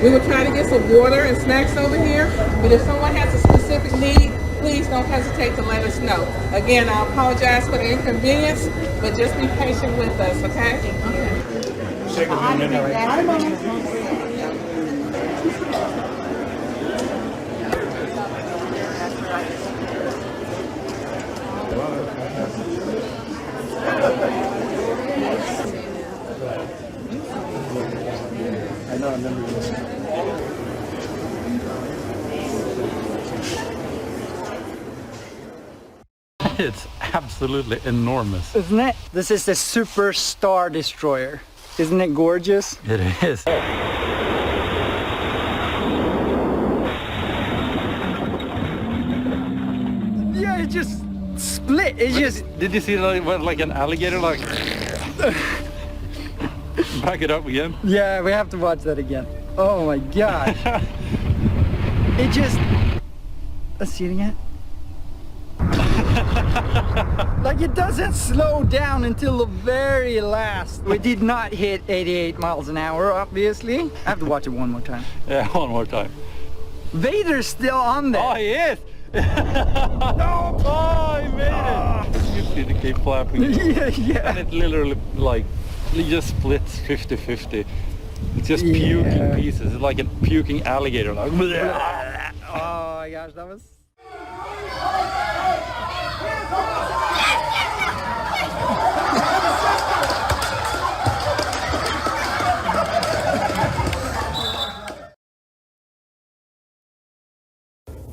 Speaker 9: We will try to get some water and snacks over here, but if someone has a specific need, please don't hesitate to let us know. Again, I apologize for the inconvenience, but just be patient with us, okay?
Speaker 15: I know, I remember this.
Speaker 10: It's absolutely enormous.
Speaker 11: Isn't it? This is the Super Star Destroyer. Isn't it gorgeous?
Speaker 10: It is.
Speaker 11: Yeah, it just split. It's just...
Speaker 10: Did you see like an alligator like... Back it up again?
Speaker 11: Yeah, we have to watch that again. Oh my gosh. It just... Let's see it again. Like it doesn't slow down until the very last. We did not hit 88 miles an hour, obviously. I have to watch it one more time.
Speaker 10: Yeah, one more time.
Speaker 11: Vader's still on there.
Speaker 10: Oh, he is! No! Oh, he made it! You see the cape flapping.
Speaker 11: Yeah. And
Speaker 10: it literally, like, it just splits 50-50. It's just puking pieces. It's like a puking alligator. Like,
Speaker 11: oh my gosh, that was...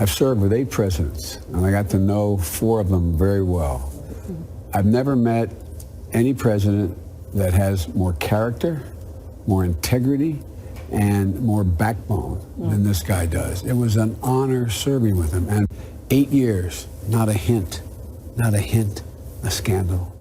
Speaker 12: I've served with 8 presidents, and I got to know 4 of them very well. I've never met any president that has more character, more integrity, and more backbone than this guy does. It was an honor serving with him. And 8 years, not a hint, a scandal.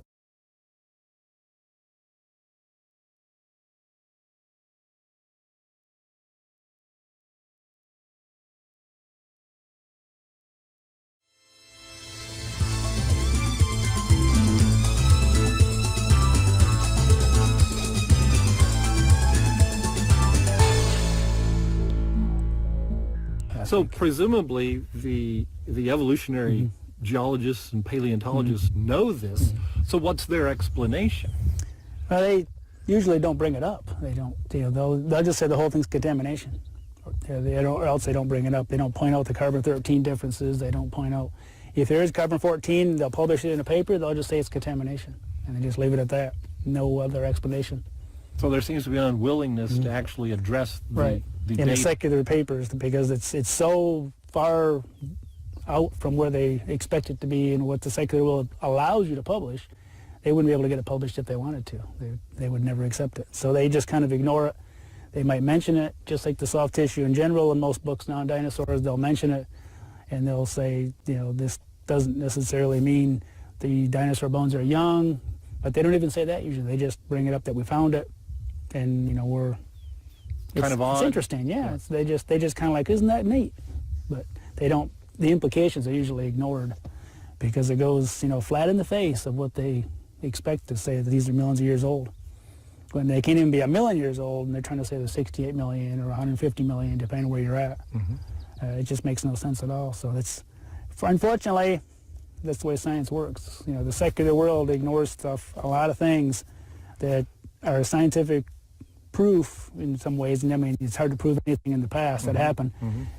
Speaker 13: So presumably the evolutionary geologists and paleontologists know this. So what's their explanation?
Speaker 14: Well, they usually don't bring it up. They don't. They'll just say the whole thing's contamination. Or else they don't bring it up. They don't point out the carbon-13 differences. They don't point out if there is carbon-14. They'll publish it in a paper. They'll just say it's contamination, and they just leave it at that. No other explanation.
Speaker 13: So there seems to be an unwillingness to actually address the
Speaker 14: in the secular papers, because it's so far out from where they expect it to be and what the secular world allows you to publish. They wouldn't be able to get it published if they wanted to. They would never accept it. So they just kind of ignore it. They might mention it, just like the soft tissue in general. In most books now on dinosaurs, they'll mention it, and they'll say, this doesn't necessarily mean the dinosaur bones are young, but they don't even say that usually. They just bring it up that we found it, and it's interesting. Yeah. They just kind of like, isn't that neat? But they don't. The implications are usually ignored because it goes flat in the face of what they expect to say, that these are millions of years old, when they can't even be 1,000,000 years old, and they're trying to say they're 68 million or 150 million, depending on where you're at. It just makes no sense at all. So unfortunately, that's the way science works. The secular world ignores stuff, a lot of things that are scientific proof in some ways, and I mean, it's hard to prove anything in the past that happened,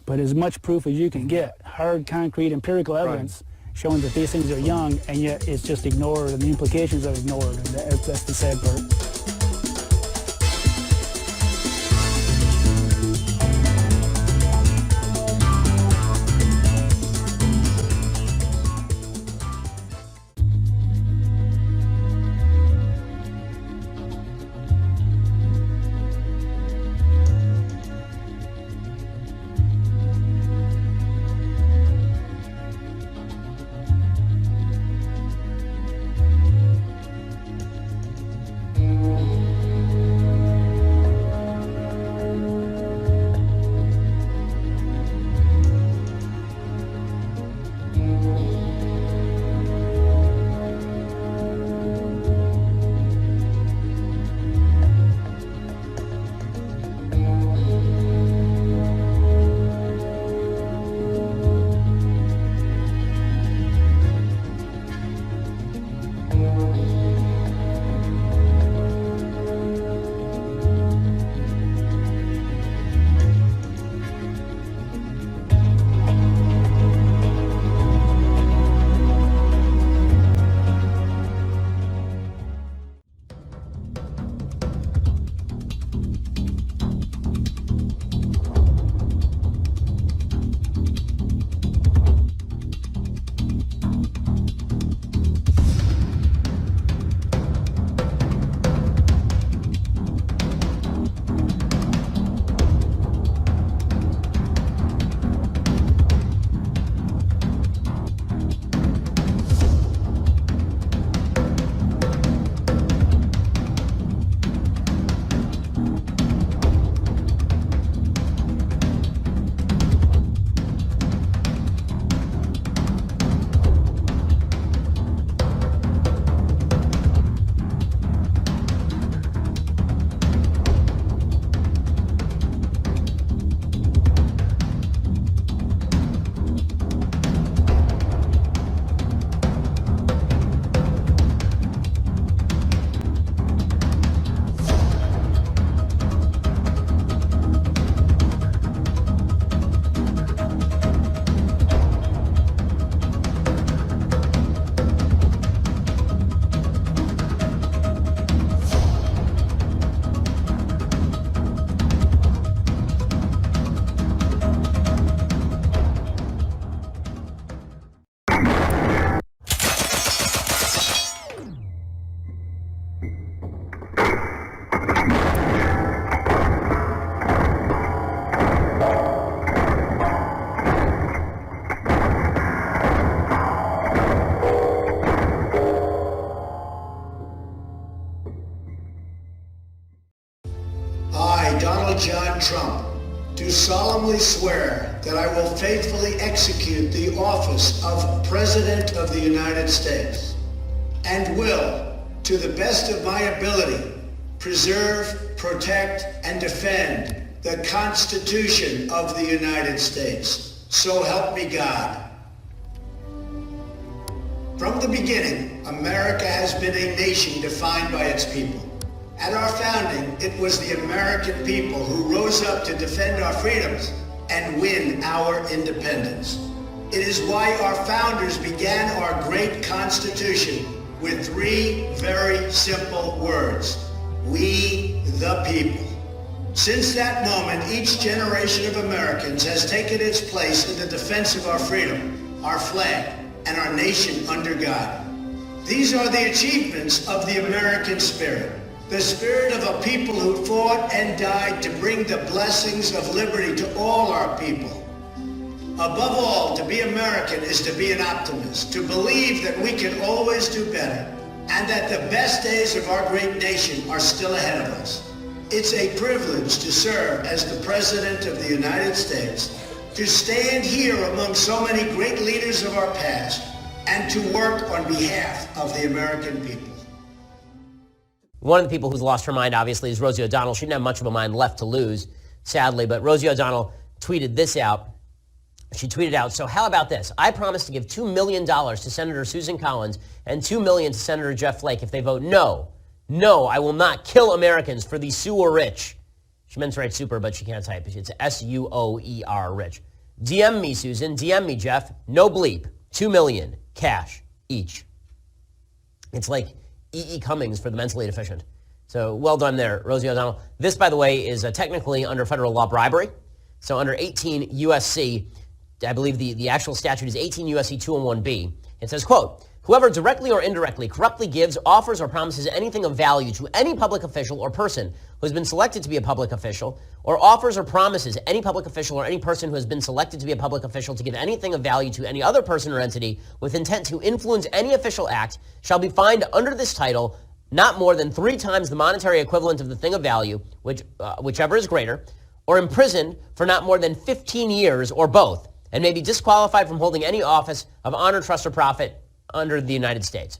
Speaker 14: but as much proof as you can get, hard, concrete, empirical evidence showing that these things are young, and yet it's just ignored, and the implications are ignored, and that's the sad part.
Speaker 15: Donald John Trump, do solemnly swear that I will faithfully execute the office of President of the United States and will, to the best of my ability, preserve, protect, and defend the Constitution of the United States. So help me God. From the beginning, America has been a nation defined by its people. At our founding, it was the American people who rose up to defend our freedoms and win our independence. It is why our founders began our great Constitution with three very simple words: we the people. Since that moment, each generation of Americans has taken its place in the defense of our freedom, our flag, and our nation under God. These are the achievements of the American spirit, the spirit of a people who fought and died to bring the blessings of liberty to all our people. Above all, to be American is to be an optimist, to believe that we can always do better, and that the best days of our great nation are still ahead of us. It's a privilege to serve as the President of the United States, to stand here among so many great leaders of our past, and to work on behalf of the American people.
Speaker 6: One of the people who's lost her mind, obviously, is Rosie O'Donnell. She didn't have much of a mind left to lose, sadly, but Rosie O'Donnell tweeted this out. She tweeted out, "So how about this? I promise to give $2 million to Senator Susan Collins and $2 million to Senator Jeff Flake if they vote no. No, I will not kill Americans for the sewer rich." She meant to write super, but she can't type. It's S-U-O-E-R, rich. "DM me, Susan. DM me, Jeff. No bleep. $2 million. Cash. Each." It's like E.E. Cummings for the mentally deficient. So well done there, Rosie O'Donnell. This, by the way, is technically under federal law bribery. So under 18 U.S.C., I believe the actual statute is 18 U.S.C. 201B. It says, quote, "Whoever directly or indirectly corruptly gives, offers, or promises anything of value to any public official or person who has been selected to be a public official, or offers or promises any public official or any person who has been selected to be a public official to give anything of value to any other person or entity with intent to influence any official act, shall be fined under this title not more than 3 times the monetary equivalent of the thing of value, whichever is greater, or imprisoned for not more than 15 years or both, and may be disqualified from holding any office of honor, trust, or profit under the United States."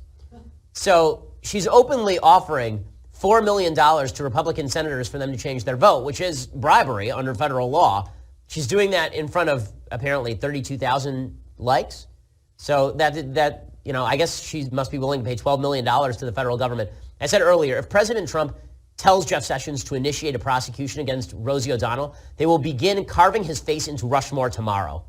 Speaker 6: So she's openly offering $4 million to Republican senators for them to change their vote, which is bribery under federal law. She's doing that in front of apparently 32,000 likes. So that I guess she must be willing to pay $12 million to the federal government. I said earlier, if President Trump tells Jeff Sessions to initiate a prosecution against Rosie O'Donnell, they will begin carving his face into Rushmore tomorrow.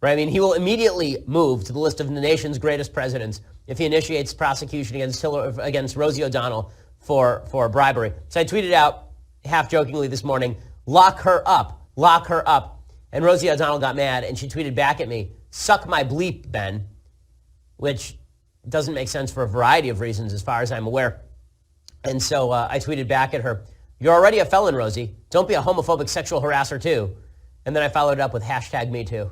Speaker 6: Right? I mean, he will immediately move to the list of the nation's greatest presidents if he initiates prosecution against Rosie O'Donnell for bribery. So I tweeted out, half jokingly this morning, lock her up. And Rosie O'Donnell got mad, and she tweeted back at me, "Suck my bleep, Ben," which doesn't make sense for a variety of reasons as far as I'm aware. And so I tweeted back at her, "You're already a felon, Rosie. Don't be a homophobic sexual harasser, too." And then I followed up with #MeToo.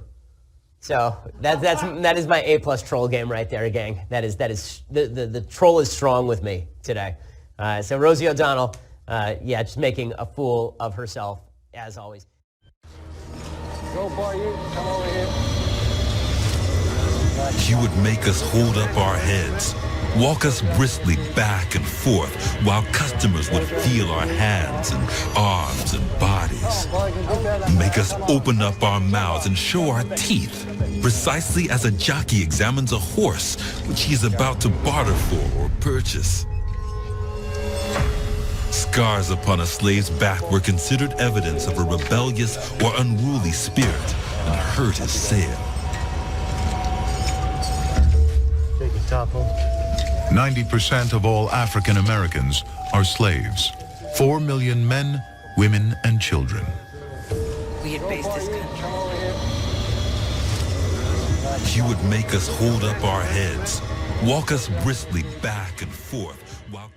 Speaker 6: So that is my A+ troll game right there, gang. That is the troll is strong with me today. So Rosie O'Donnell, just making a fool of herself as always.
Speaker 23: Go, boy, you come over here.
Speaker 1: She would make us hold up our heads, walk us briskly back and forth, while customers would feel our hands and arms and bodies. Make us open up our mouths and show our teeth, precisely as a jockey examines a horse which he is about to barter for or purchase. Scars upon a slave's back were considered evidence of a rebellious or unruly spirit and hurt his sale.
Speaker 2: 90% of all African Americans are slaves. 4 million men, women, and children.
Speaker 3: We had based this country.
Speaker 1: She would make us hold up our heads, walk us briskly back and forth, while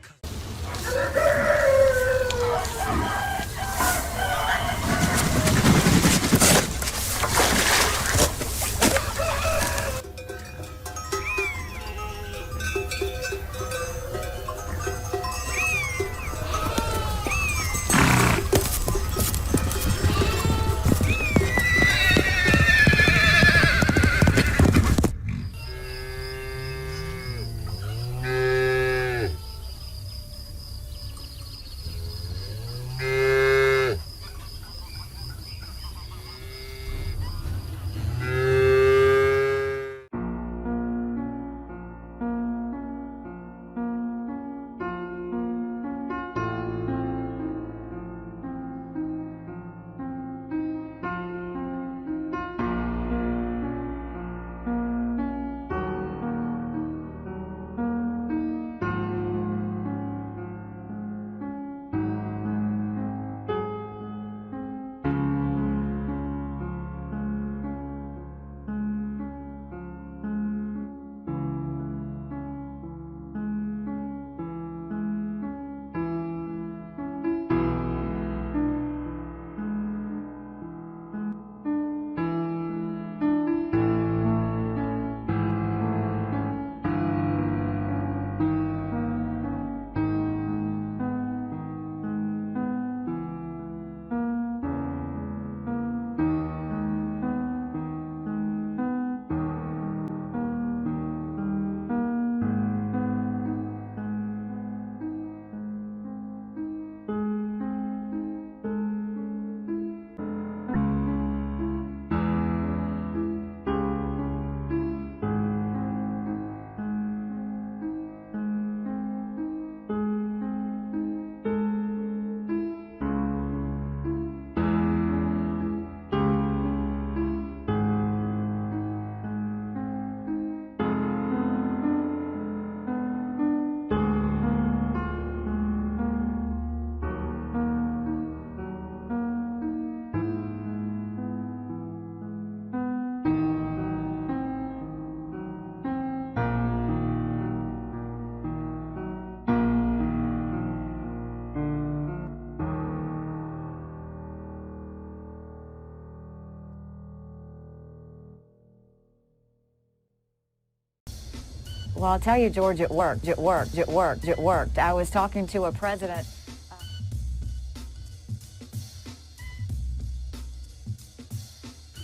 Speaker 16: Well, I'll tell you, George, it worked. It worked. It worked. It worked. I was talking to a president.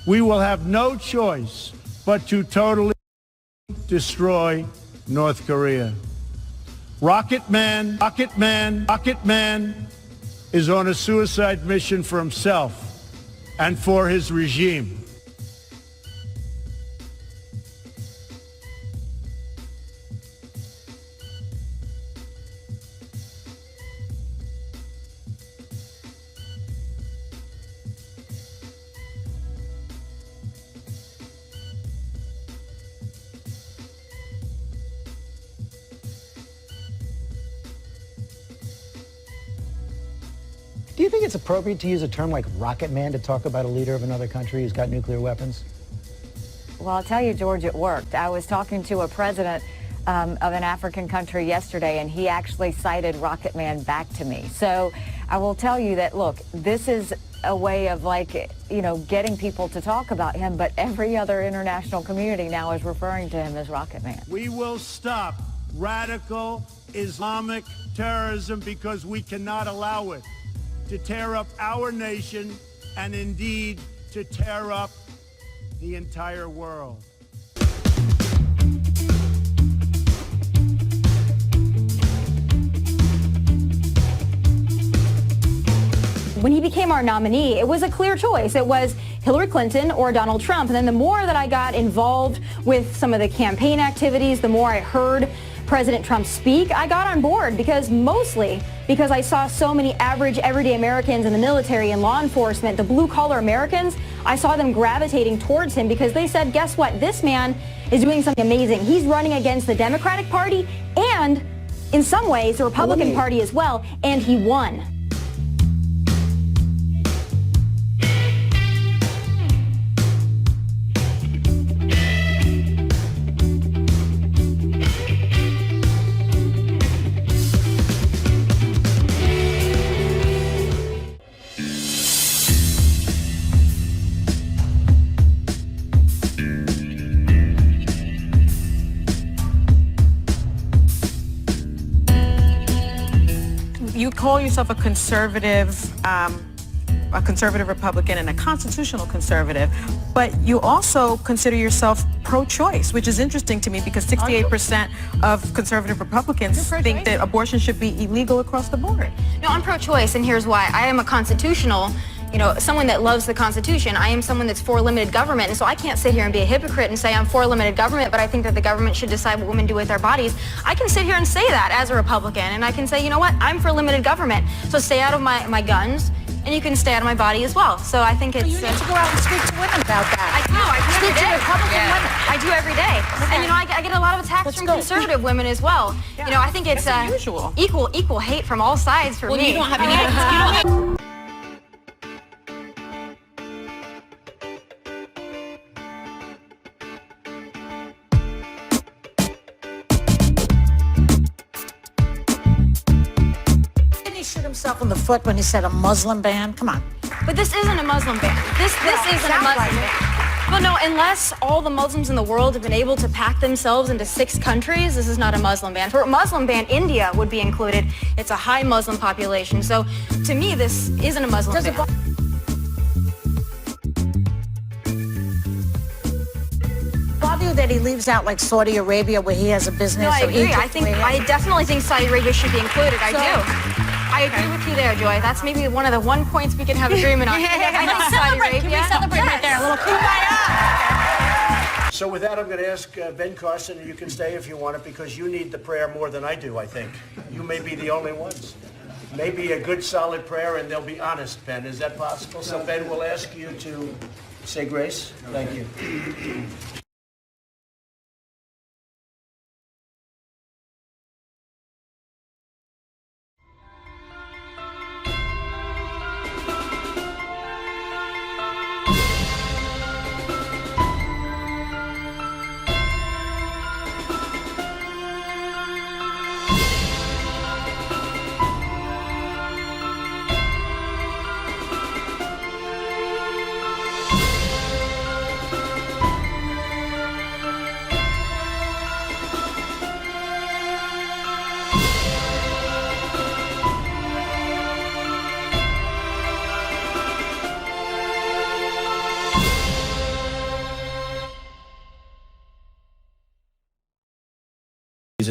Speaker 23: We will have no choice but to totally destroy North Korea. Rocket Man is on a suicide mission for himself and for his regime.
Speaker 17: Do you think it's appropriate to use a term like Rocket Man to talk about a leader of another country who's got nuclear weapons?
Speaker 16: Well, I'll tell you, George, it worked. I was talking to a president of an African country yesterday, and he actually cited Rocket Man back to me. So I will tell you that, look, this is a way of, like, you know, getting people to talk about him, but every other international community now is referring to him as Rocket Man.
Speaker 23: We will stop radical Islamic terrorism because we cannot allow it to tear up our nation and indeed to tear up the entire world.
Speaker 18: When he became our nominee, it was a clear choice. It was Hillary Clinton or Donald Trump. And then the more that I got involved with some of the campaign activities, the more I heard President Trump speak, I got on board mostly because I saw so many average, everyday Americans in the military and law enforcement, the blue-collar Americans, I saw them gravitating towards him because they said, guess what? This man is doing something amazing. He's running against the Democratic Party and, in some ways, the Republican Party as well, and he won.
Speaker 19: You call yourself a conservative Republican and a constitutional conservative, but you also consider yourself pro-choice, which is interesting to me because 68% of conservative Republicans think that abortion should be illegal across the board.
Speaker 18: No, I'm pro-choice, and here's why. I am a constitutional, someone that loves the Constitution. I am someone that's for limited government, and so I can't sit here and be a hypocrite and say I'm for limited government, but I think that the government should decide what women do with their bodies. I can sit here and say that as a Republican, and I can say, you know what, I'm for limited government, so stay out of my guns, and you can stay out of my body as well. So I think it's...
Speaker 20: You need to go out and speak to women about that.
Speaker 18: I do
Speaker 20: Speak to Republican women.
Speaker 18: I do every day.
Speaker 20: Okay.
Speaker 18: And, I get a lot of attacks from conservative women as well.
Speaker 19: Yeah.
Speaker 18: I think it's equal hate from all sides for me.
Speaker 20: Well, you don't have any... Shoot himself in the foot when he said a Muslim ban? Come on.
Speaker 18: But this isn't a Muslim ban. This isn't a Muslim ban. Well, no, unless all the Muslims in the world have been able to pack themselves into 6 countries, this is not a Muslim ban. For a Muslim ban, India would be included. It's a high Muslim population. So, to me, this isn't a Muslim ban.
Speaker 20: Bother you that he leaves out like Saudi Arabia where he has a business?
Speaker 18: No, I
Speaker 20: or
Speaker 18: agree.
Speaker 20: Egypt,
Speaker 18: I definitely think Saudi Arabia should be included. I do. I agree with you there, Joy. That's maybe one of the one points we can have agreement on. I think Saudi Arabia.
Speaker 20: Can we celebrate right there? A little kumbaya.
Speaker 15: So with that, I'm going to ask Ben Carson, and you can stay if you want it, because you need the prayer more than I do, I think. You may be the only ones. Maybe a good, solid prayer, and they'll be honest, Ben. Is that possible? So, Ben, we'll ask you to say grace. Thank you.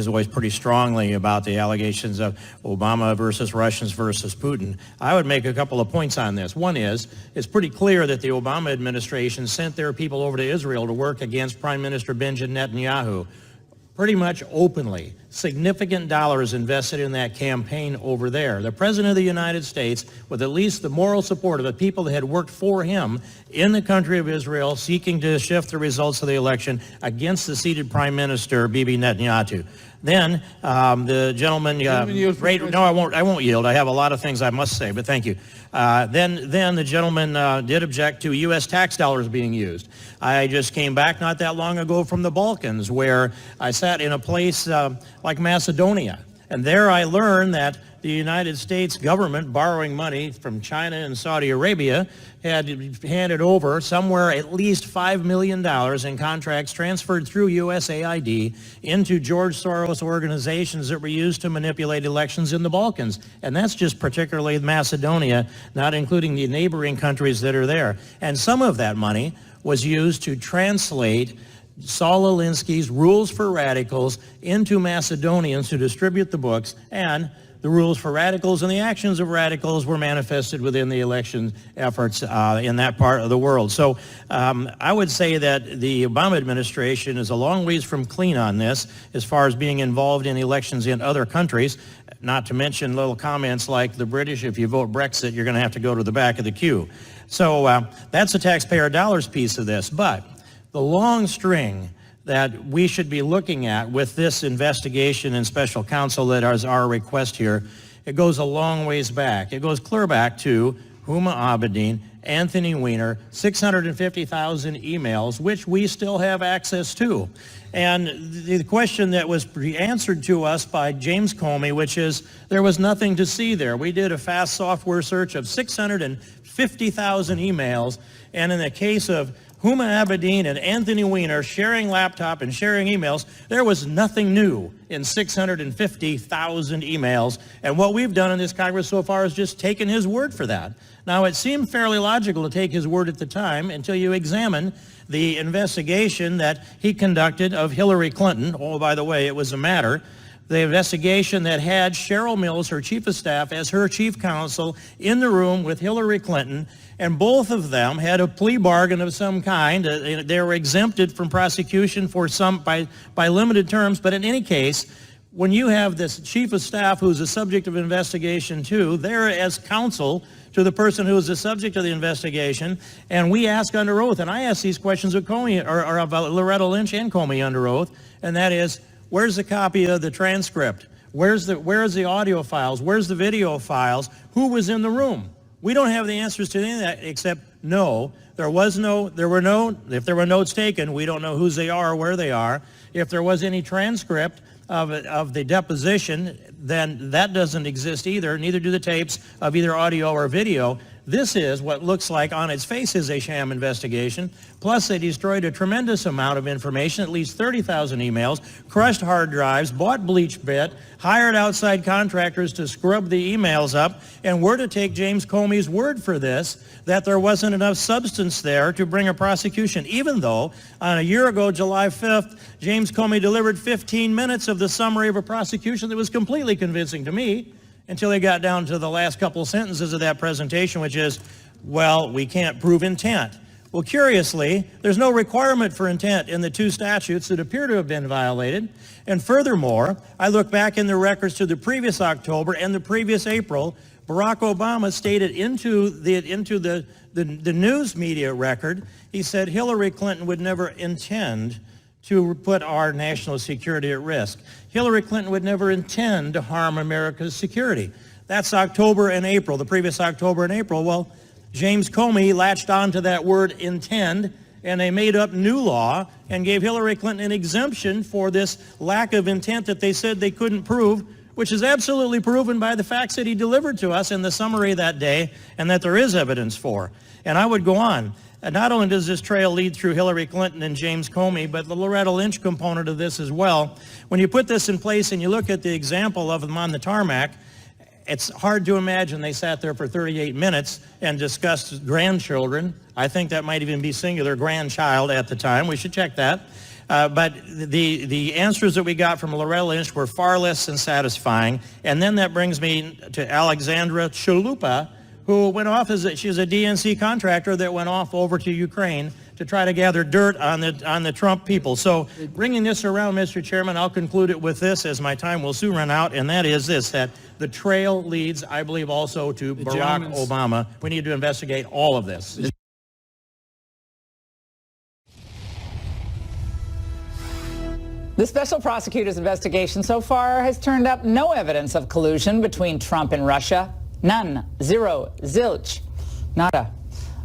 Speaker 5: allegations always pretty strongly about the allegations of Obama versus Russians versus Putin. I would make a couple of points on this. One is, it's pretty clear that the Obama administration sent their people over to Israel to work against Prime Minister Benjamin Netanyahu, pretty much openly. Significant dollars invested in that campaign over there. The President of the United States, with at least the moral support of the people that had worked for him in the country of Israel, seeking to shift the results of the election against the seated Prime Minister, Bibi Netanyahu. Then the gentleman, I won't yield. I have a lot of things I must say, but thank you. Then the gentleman did object to U.S. tax dollars being used. I just came back not that long ago from the Balkans, where I sat in a place like Macedonia. And there I learned that the United States government, borrowing money from China and Saudi Arabia, had handed over somewhere at least $5 million in contracts transferred through USAID into George Soros organizations that were used to manipulate elections in the Balkans. And that's just particularly Macedonia, not including the neighboring countries that are there. And some of that money was used to translate Saul Alinsky's Rules for Radicals into Macedonians to distribute the books, and the rules for radicals and the actions of radicals were manifested within the election efforts in that part of the world. So I would say that the Obama administration is a long ways from clean on this as far as being involved in elections in other countries, not to mention little comments like the British, if you vote Brexit, you're going to have to go to the back of the queue. So that's the taxpayer dollars piece of this. But the long string that we should be looking at with this investigation and special counsel that is our request here, it goes a long ways back. It goes clear back to Huma Abedin, Anthony Weiner, 650,000 emails, which we still have access to. And the question that was answered to us by James Comey, which is, there was nothing to see there. We did a fast software search of 650,000 emails, and in the case of Huma Abedin and Anthony Weiner sharing laptop and sharing emails, there was nothing new in 650,000 emails. And what we've done in this Congress so far is just taken his word for that. Now, it seemed fairly logical to take his word at the time until you examine the investigation that he conducted of Hillary Clinton. Oh, by the way, it was a matter. The investigation that had Cheryl Mills, her chief of staff, as her chief counsel in the room with Hillary Clinton, and both of them had a plea bargain of some kind. They were exempted from prosecution for some by limited terms, but in any case, when you have this chief of staff who's the subject of investigation too, they're as counsel to the person who is the subject of the investigation, and we ask under oath, and I ask these questions of Comey, or of Loretta Lynch and Comey under oath, and that is, where's the copy of the transcript? Where's the audio files? Where's the video files? Who was in the room? We don't have the answers to any of that except no. If there were notes taken, we don't know whose they are or where they are. If there was any transcript of the deposition, then that doesn't exist either. Neither do the tapes of either audio or video. This is what looks like on its face is a sham investigation. Plus, they destroyed a tremendous amount of information, at least 30,000 emails, crushed hard drives, bought bleach bit, hired outside contractors to scrub the emails up, and we're to take James Comey's word for this, that there wasn't enough substance there to bring a prosecution, even though on a year ago, July 5th, James Comey delivered 15 minutes of the summary of a prosecution that was completely convincing to me, until they got down to the last couple sentences of that presentation, which is, well, we can't prove intent. Well, curiously, there's no requirement for intent in the two statutes that appear to have been violated. And furthermore, I look back in the records to the previous October and the previous April, Barack Obama stated into the news media record, he said Hillary Clinton would never intend to put our national security at risk. Hillary Clinton would never intend to harm America's security. That's October and April, the previous October and April. Well, James Comey latched on to that word intend, and they made up new law and gave Hillary Clinton an exemption for this lack of intent that they said they couldn't prove, which is absolutely proven by the facts that he delivered to us in the summary that day, and that there is evidence for. And I would go on. Not only does this trail lead through Hillary Clinton and James Comey, but the Loretta Lynch component of this as well. When you put this in place and you look at the example of them on the tarmac, it's hard to imagine they sat there for 38 minutes and discussed grandchildren. I think that might even be singular, grandchild at the time. We should check that. But the answers that we got from Loretta Lynch were far less than satisfying. And then that brings me to Alexandra Chalupa, who went off she's a DNC contractor that went off over to Ukraine to try to gather dirt on the Trump people. So bringing this around, Mr. Chairman, I'll conclude it with this, as my time will soon run out, and that is this, that the trail leads, I believe, also to Barack Obama. We need to investigate all of this.
Speaker 4: The special prosecutor's investigation so far has turned up no evidence of collusion between Trump and Russia. None. Zero. Zilch. Nada.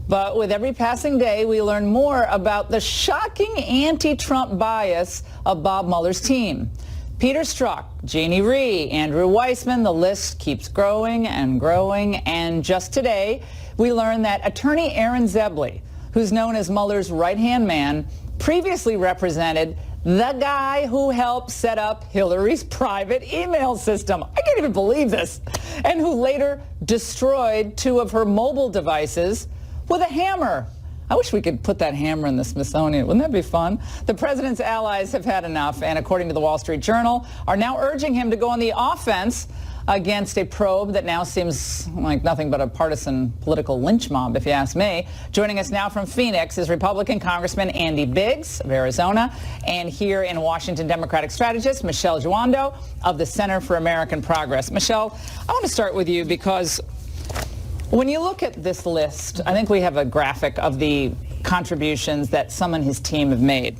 Speaker 4: But with every passing day, we learn more about the shocking anti-Trump bias of Bob Mueller's team. Peter Strzok, Jeannie Rhee, Andrew Weissman, the list keeps growing and growing. And just today, we learned that attorney Aaron Zebley, who's known as Mueller's right-hand man, previously represented the guy who helped set up Hillary's private email system. I can't even believe this. And who later destroyed 2 of her mobile devices with a hammer. I wish we could put that hammer in the Smithsonian. Wouldn't that be fun? The president's allies have had enough, and according to the Wall Street Journal, are now urging him to go on the offense against a probe that now seems like nothing but a partisan political lynch mob, if you ask me. Joining us now from Phoenix is Republican Congressman Andy Biggs of Arizona, and here in Washington, Democratic strategist Michelle Juando of the Center for American Progress. Michelle, I want to start with you because when you look at this list, I think we have a graphic of the contributions that some and his team have made.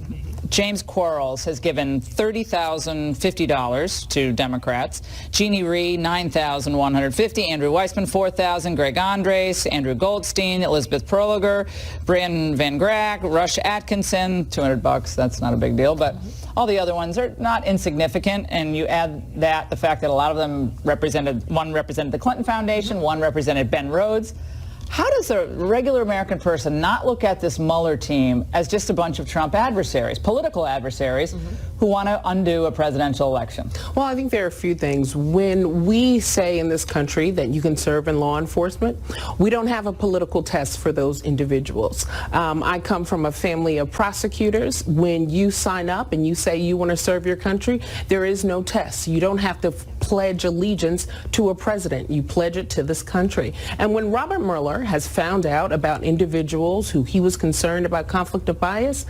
Speaker 4: James Quarles has given $30,050 to Democrats. Jeannie Rhee, $9,150. Andrew Weissman, $4,000. Greg Andres, Andrew Goldstein, Elizabeth Perliger, Brian Van Grack, Rush Atkinson, $200. That's not a big deal, but all the other ones are not insignificant. And you add that the fact that a lot of them one represented the Clinton Foundation, one represented Ben Rhodes. How does a regular American person not look at this Mueller team as just a bunch of Trump adversaries, political adversaries, who want to undo a presidential election?
Speaker 21: Well, I think there are a few things. When we say in this country that you can serve in law enforcement, we don't have a political test for those individuals. I come from a family of prosecutors. When you sign up and you say you want to serve your country, there is no test. You don't have to pledge allegiance to a president. You pledge it to this country. And when Robert Mueller has found out about individuals who he was concerned about conflict of bias,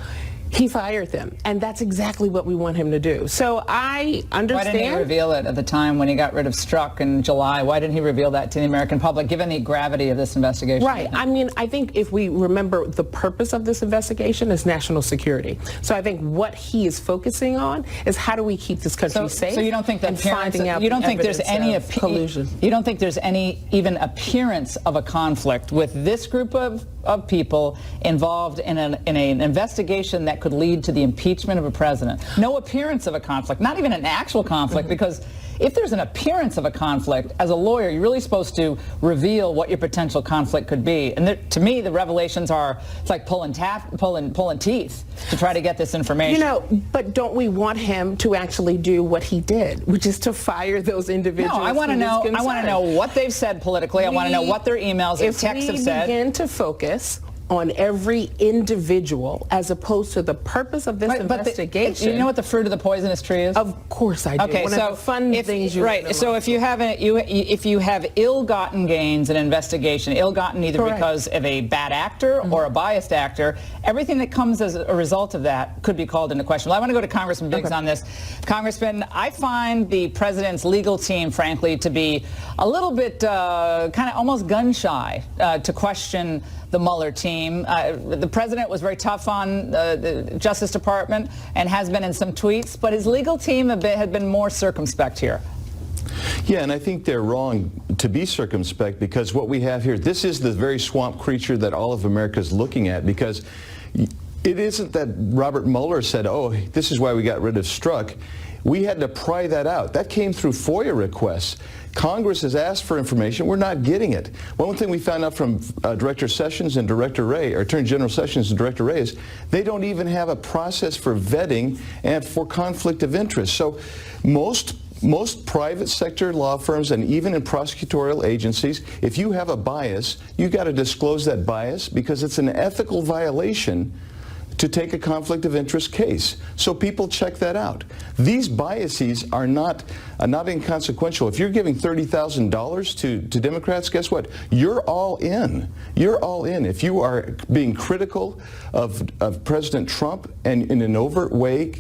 Speaker 21: he fired them. And that's exactly what we want him to do. So I understand.
Speaker 4: Why didn't he reveal it at the time when he got rid of Strzok in July? Why didn't he reveal that to the American public, given the gravity of this investigation?
Speaker 21: Right. I mean, I think if we remember the purpose of this investigation is national security. So I think what he is focusing on is how do we keep this country safe?
Speaker 4: So you don't think that
Speaker 21: you don't
Speaker 4: think there's any
Speaker 21: collusion?
Speaker 4: You don't think there's any even appearance of a conflict with this group of people involved in an investigation that could lead to the impeachment of a president? No appearance of a conflict, not even an actual conflict, because if there's an appearance of a conflict, as a lawyer, you're really supposed to reveal what your potential conflict could be. And to me, the revelations are, it's like pulling teeth to try to get this information.
Speaker 21: You know, but don't we want him to actually do what he did, which is to fire those individuals?
Speaker 4: No, I want to know what they've said politically. I want to know what their emails and texts have said.
Speaker 21: If we begin to focus on every individual as opposed to the purpose of this investigation.
Speaker 4: You know what the fruit of the poisonous tree is?
Speaker 21: Of course I do.
Speaker 4: Okay,
Speaker 21: One of the fun things you
Speaker 4: so if you have ill-gotten gains in an investigation, ill-gotten either because of a bad actor or a biased actor, everything that comes as a result of that could be called into question. Well, I want to go to Congressman Biggs on this. Congressman, I find the president's legal team, frankly, to be a little bit kind of almost gun-shy to question the Mueller team. The president was very tough on the Justice Department and has been in some tweets, but his legal team had been more circumspect here.
Speaker 22: Yeah, and I think they're wrong to be circumspect, because what we have here, this is the very swamp creature that all of America is looking at, because it isn't that Robert Mueller said, oh, this is why we got rid of Strzok. We had to pry that out. That came through FOIA requests. Congress has asked for information. We're not getting it. One thing we found out from Director Sessions and Director Wray, or Attorney General Sessions and Director Wray, is they don't even have a process for vetting and for conflict of interest. So most private sector law firms and even in prosecutorial agencies, if you have a bias, you've got to disclose that bias, because it's an ethical violation to take a conflict of interest case. So people check that out. These biases are not inconsequential. If you're giving $30,000 to Democrats, guess what? You're all in. You're all in. If you are being critical of President Trump and in an overt way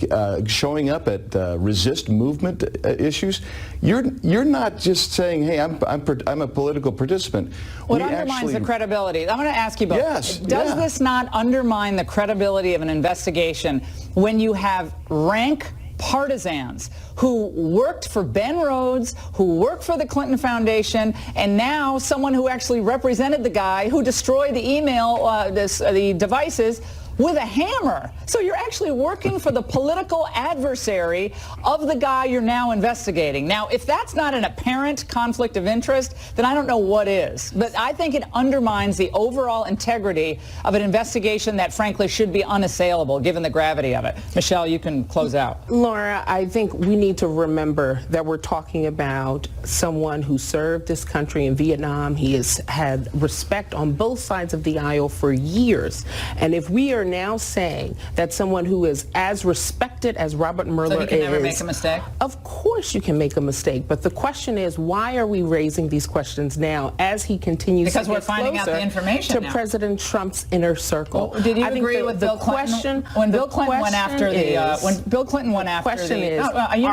Speaker 22: showing up at resist movement issues, you're not just saying, hey, I'm a political participant.
Speaker 4: What undermines the credibility? I'm going to ask you both.
Speaker 22: Yes.
Speaker 4: Does this not undermine the credibility of an investigation when you have rank partisans who worked for Ben Rhodes, who worked for the Clinton Foundation, and now someone who actually represented the guy who destroyed the email, the devices, with a hammer? So you're actually working for the political adversary of the guy you're now investigating. Now, if that's not an apparent conflict of interest, then I don't know what is. But I think it undermines the overall integrity of an investigation that, frankly, should be unassailable, given the gravity of it. Michelle, you can close out.
Speaker 21: Laura, I think we need to remember that we're talking about someone who served this country in Vietnam. He has had respect on both sides of the aisle for years. And if we are now saying that someone who is as respected as Robert Mueller
Speaker 4: so he can never make a mistake?
Speaker 21: Of course you can make a mistake, but the question is, why are we raising these questions now as he continues
Speaker 4: because
Speaker 21: to
Speaker 4: we're
Speaker 21: get
Speaker 4: finding out the information
Speaker 21: to
Speaker 4: now.
Speaker 21: President Trump's inner circle?
Speaker 4: Well, did you agree with Bill Clinton when Bill Clinton went after
Speaker 21: you
Speaker 4: know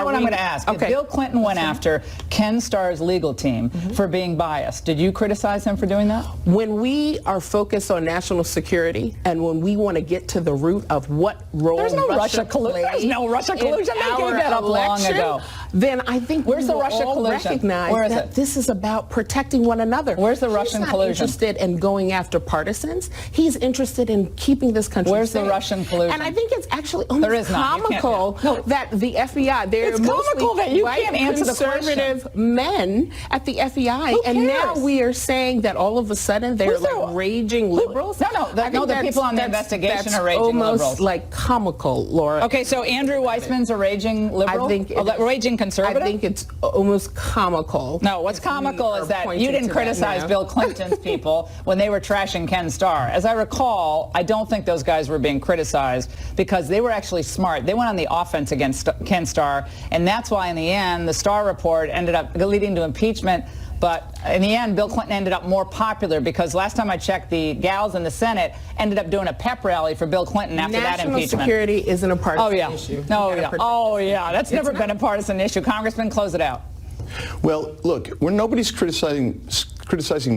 Speaker 4: what I'm going to ask?
Speaker 21: Okay.
Speaker 4: If Bill Clinton went after Ken Starr's legal team for being biased, did you criticize him for doing that?
Speaker 21: When we are focused on national security and when we want to get to the root of what role
Speaker 4: There's no
Speaker 21: Russia
Speaker 4: collusion. There's no Russia collusion. They gave that up long ago.
Speaker 21: Then I think
Speaker 4: where's
Speaker 21: we
Speaker 4: the
Speaker 21: will
Speaker 4: Russia
Speaker 21: all
Speaker 4: collusion?
Speaker 21: recognize
Speaker 4: Where is
Speaker 21: that
Speaker 4: it?
Speaker 21: this is about protecting one another.
Speaker 4: Where's the
Speaker 21: He's
Speaker 4: Russian
Speaker 21: not
Speaker 4: collusion?
Speaker 21: interested in going after partisans. He's interested in keeping this country
Speaker 4: Where's
Speaker 21: safe.
Speaker 4: the Russian collusion?
Speaker 21: And I think it's actually
Speaker 4: There
Speaker 21: almost
Speaker 4: is none. You can't-
Speaker 21: comical that the FBI, they're
Speaker 4: It's comical
Speaker 21: mostly
Speaker 4: that you
Speaker 21: white
Speaker 4: can't answer the
Speaker 21: conservative men at the FBI,
Speaker 4: Who
Speaker 21: and now
Speaker 4: cares?
Speaker 21: we are saying that all of a sudden they're
Speaker 4: Who's
Speaker 21: like
Speaker 4: there?
Speaker 21: raging liberals.
Speaker 4: No, the people on the investigation are raging
Speaker 21: almost
Speaker 4: liberals.
Speaker 21: like comical, Laura.
Speaker 4: Okay, so Andrew Weissman's a raging liberal?
Speaker 21: I think
Speaker 4: raging conservative?
Speaker 21: I think it's almost comical.
Speaker 4: No, what's comical is that you didn't criticize Bill Clinton's people when they were trashing Ken Starr. As I recall, I don't think those guys were being criticized because they were actually smart. They went on the offense against Ken Starr, and that's why in the end the Starr report ended up leading to impeachment. But in the end, Bill Clinton ended up more popular because last time I checked, the gals in the Senate ended up doing a pep rally for Bill Clinton after that impeachment.
Speaker 21: National security isn't a partisan issue.
Speaker 4: Oh, yeah. That's never been a partisan issue. Congressman, close it out.
Speaker 22: Well, look, nobody's criticizing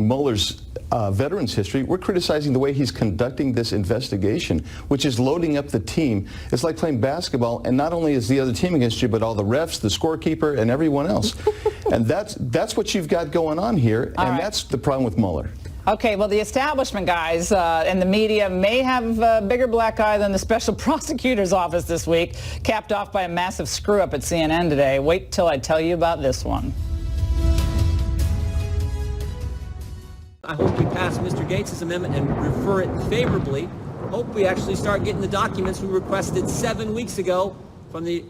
Speaker 22: Mueller's veterans history. We're criticizing the way he's conducting this investigation, which is loading up the team. It's like playing basketball, and not only is the other team against you, but all the refs, the scorekeeper, and everyone else. And that's what you've got going on here, and that's the problem with Mueller.
Speaker 4: Okay, well, the establishment guys and the media may have a bigger black eye than the special prosecutor's office this week, capped off by a massive screw-up at CNN today. Wait till I tell you about this one.
Speaker 7: I hope we pass Mr. Gates' amendment and refer it favorably. Hope we actually start getting the documents we requested 7 weeks ago from the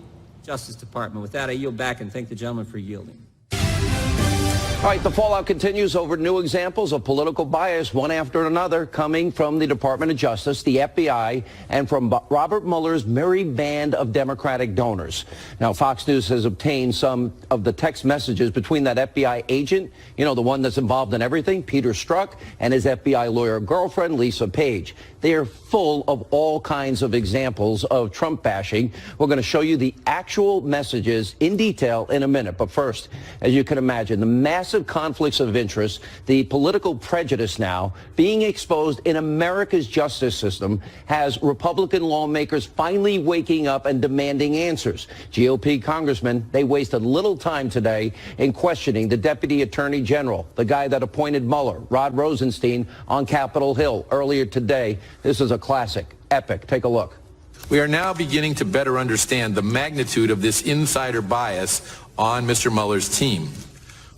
Speaker 7: Justice Department. With that, I yield back and thank the gentleman for yielding.
Speaker 8: All right, the fallout continues over new examples of political bias, one after another, coming from the Department of Justice, the FBI, and from Robert Mueller's merry band of Democratic donors. Now, Fox News has obtained some of the text messages between that FBI agent, you know, the one that's involved in everything, Peter Strzok, and his FBI lawyer girlfriend, Lisa Page. They are full of all kinds of examples of Trump bashing. We're going to show you the actual messages in detail in a minute. But first, as you can imagine, the massive conflicts of interest, the political prejudice now being exposed in America's justice system has Republican lawmakers finally waking up and demanding answers. GOP congressmen, they wasted little time today in questioning the Deputy Attorney General, the guy that appointed Mueller, Rod Rosenstein, on Capitol Hill earlier today. This is a classic, epic. Take a look.
Speaker 9: We are now beginning to better understand the magnitude of this insider bias on Mr. Mueller's team.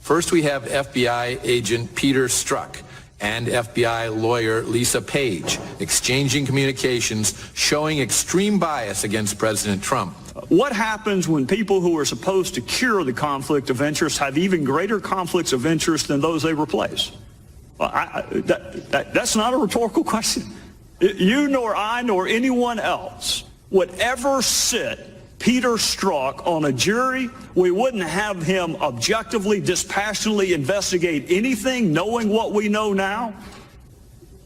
Speaker 9: First, we have FBI agent Peter Strzok and FBI lawyer Lisa Page exchanging communications showing extreme bias against President Trump.
Speaker 24: What happens when people who are supposed to cure the conflict of interest have even greater conflicts of interest than those they replace? Well, that's not a rhetorical question. You nor I nor anyone else would ever sit Peter Strzok on a jury. We wouldn't have him objectively, dispassionately investigate anything, knowing what we know now.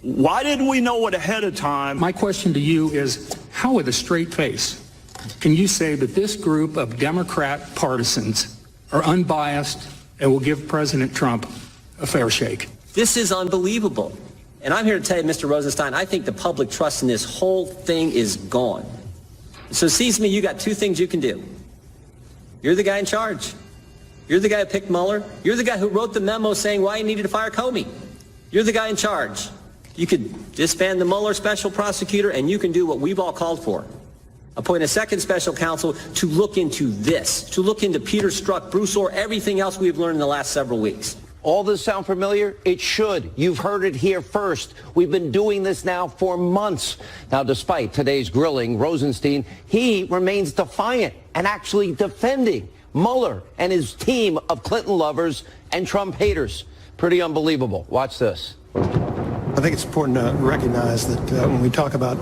Speaker 24: Why didn't we know it ahead of time?
Speaker 10: My question to you is, how with a straight face can you say that this group of Democrat partisans are unbiased and will give President Trump a fair shake?
Speaker 7: This is unbelievable. And I'm here to tell you, Mr. Rosenstein, I think the public trust in this whole thing is gone. So it seems to me you got two things you can do. You're the guy in charge. You're the guy who picked Mueller. You're the guy who wrote the memo saying why he needed to fire Comey. You're the guy in charge. You could disband the Mueller special prosecutor, and you can do what we've all called for. Appoint a second special counsel to look into this, to look into Peter Strzok, Bruce Orr, everything else we've learned in the last several weeks.
Speaker 8: All this sound familiar? It should. You've heard it here first. We've been doing this now for months. Now, despite today's grilling, Rosenstein, he remains defiant and actually defending Mueller and his team of Clinton lovers and Trump haters. Pretty unbelievable. Watch this.
Speaker 11: I think it's important to recognize that when we talk about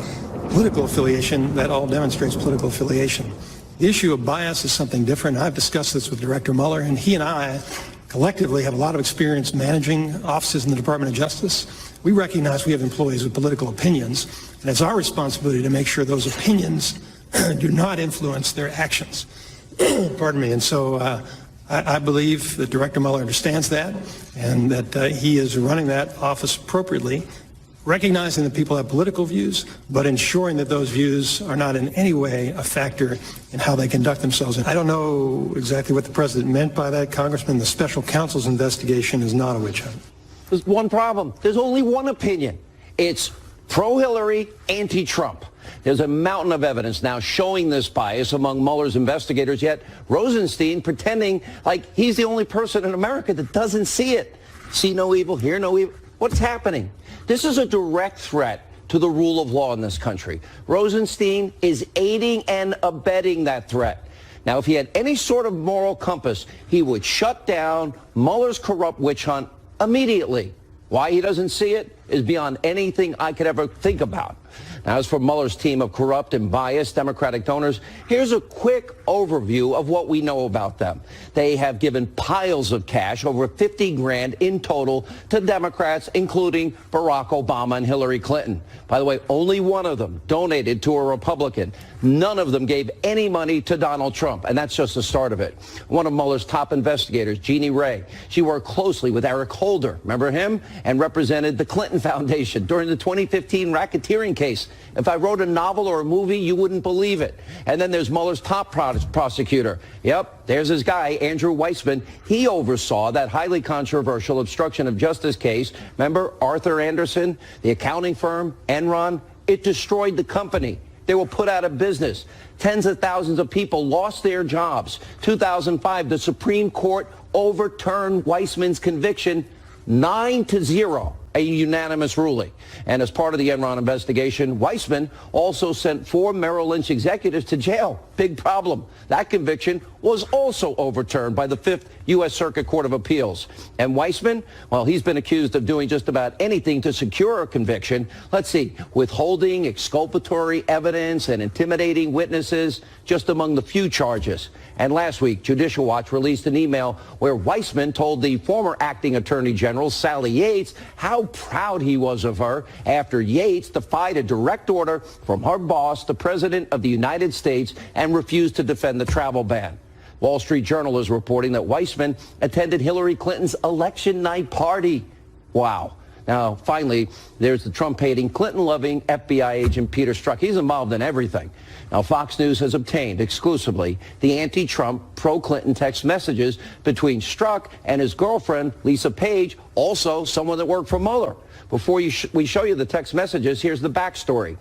Speaker 11: political affiliation, that all demonstrates political affiliation. The issue of bias is something different. I've discussed this with Director Mueller, and he and I collectively have a lot of experience managing offices in the Department of Justice. We recognize we have employees with political opinions, and it's our responsibility to make sure those opinions do not influence their actions. Pardon me. And so I believe that Director Mueller understands that, and that he is running that office appropriately, recognizing that people have political views, but ensuring that those views are not in any way a factor in how they conduct themselves. And I don't know exactly what the president meant by that, Congressman. The special counsel's investigation is not a witch hunt.
Speaker 8: There's one problem. There's only one opinion. It's pro-Hillary, anti-Trump. There's a mountain of evidence now showing this bias among Mueller's investigators, yet Rosenstein pretending like he's the only person in America that doesn't see it. See no evil, hear no evil. What's happening? This is a direct threat to the rule of law in this country. Rosenstein is aiding and abetting that threat. Now, if he had any sort of moral compass, he would shut down Mueller's corrupt witch hunt immediately. Why he doesn't see it is beyond anything I could ever think about. Now, as for Mueller's team of corrupt and biased Democratic donors, here's a quick overview of what we know about them. They have given piles of cash, over 50 grand in total, to Democrats, including Barack Obama and Hillary Clinton. By the way, only one of them donated to a Republican. None of them gave any money to Donald Trump, and that's just the start of it. One of Mueller's top investigators, Jeannie Ray, she worked closely with Eric Holder, remember him, and represented the Clinton Foundation during the 2015 racketeering case. If I wrote a novel or a movie, you wouldn't believe it. And then there's Mueller's top prosecutor. Yep, there's his guy, Andrew Weissman. He oversaw that highly controversial obstruction of justice case. Remember Arthur Anderson, the accounting firm, Enron? It destroyed the company. They were put out of business. Tens of thousands of people lost their jobs. 2005, the Supreme Court overturned Weissman's conviction 9-0. A unanimous ruling. And as part of the Enron investigation, Weissman also sent 4 Merrill Lynch executives to jail. Big problem. That conviction was also overturned by the 5th U.S. Circuit Court of Appeals. And Weissman, well, he's been accused of doing just about anything to secure a conviction. Let's see, withholding exculpatory evidence and intimidating witnesses, just among the few charges. And last week, Judicial Watch released an email where Weissman told the former acting attorney general, Sally Yates, how proud he was of her after Yates defied a direct order from her boss, the President of the United States, and refused to defend the travel ban. Wall Street Journal is reporting that Weissman attended Hillary Clinton's election night party. Wow. Now, finally, there's the Trump-hating, Clinton-loving FBI agent Peter Strzok. He's involved in everything. Now, Fox News has obtained exclusively the anti-Trump, pro-Clinton text messages between Strzok and his girlfriend, Lisa Page, also someone that worked for Mueller. Before we show you the text messages, here's the backstory.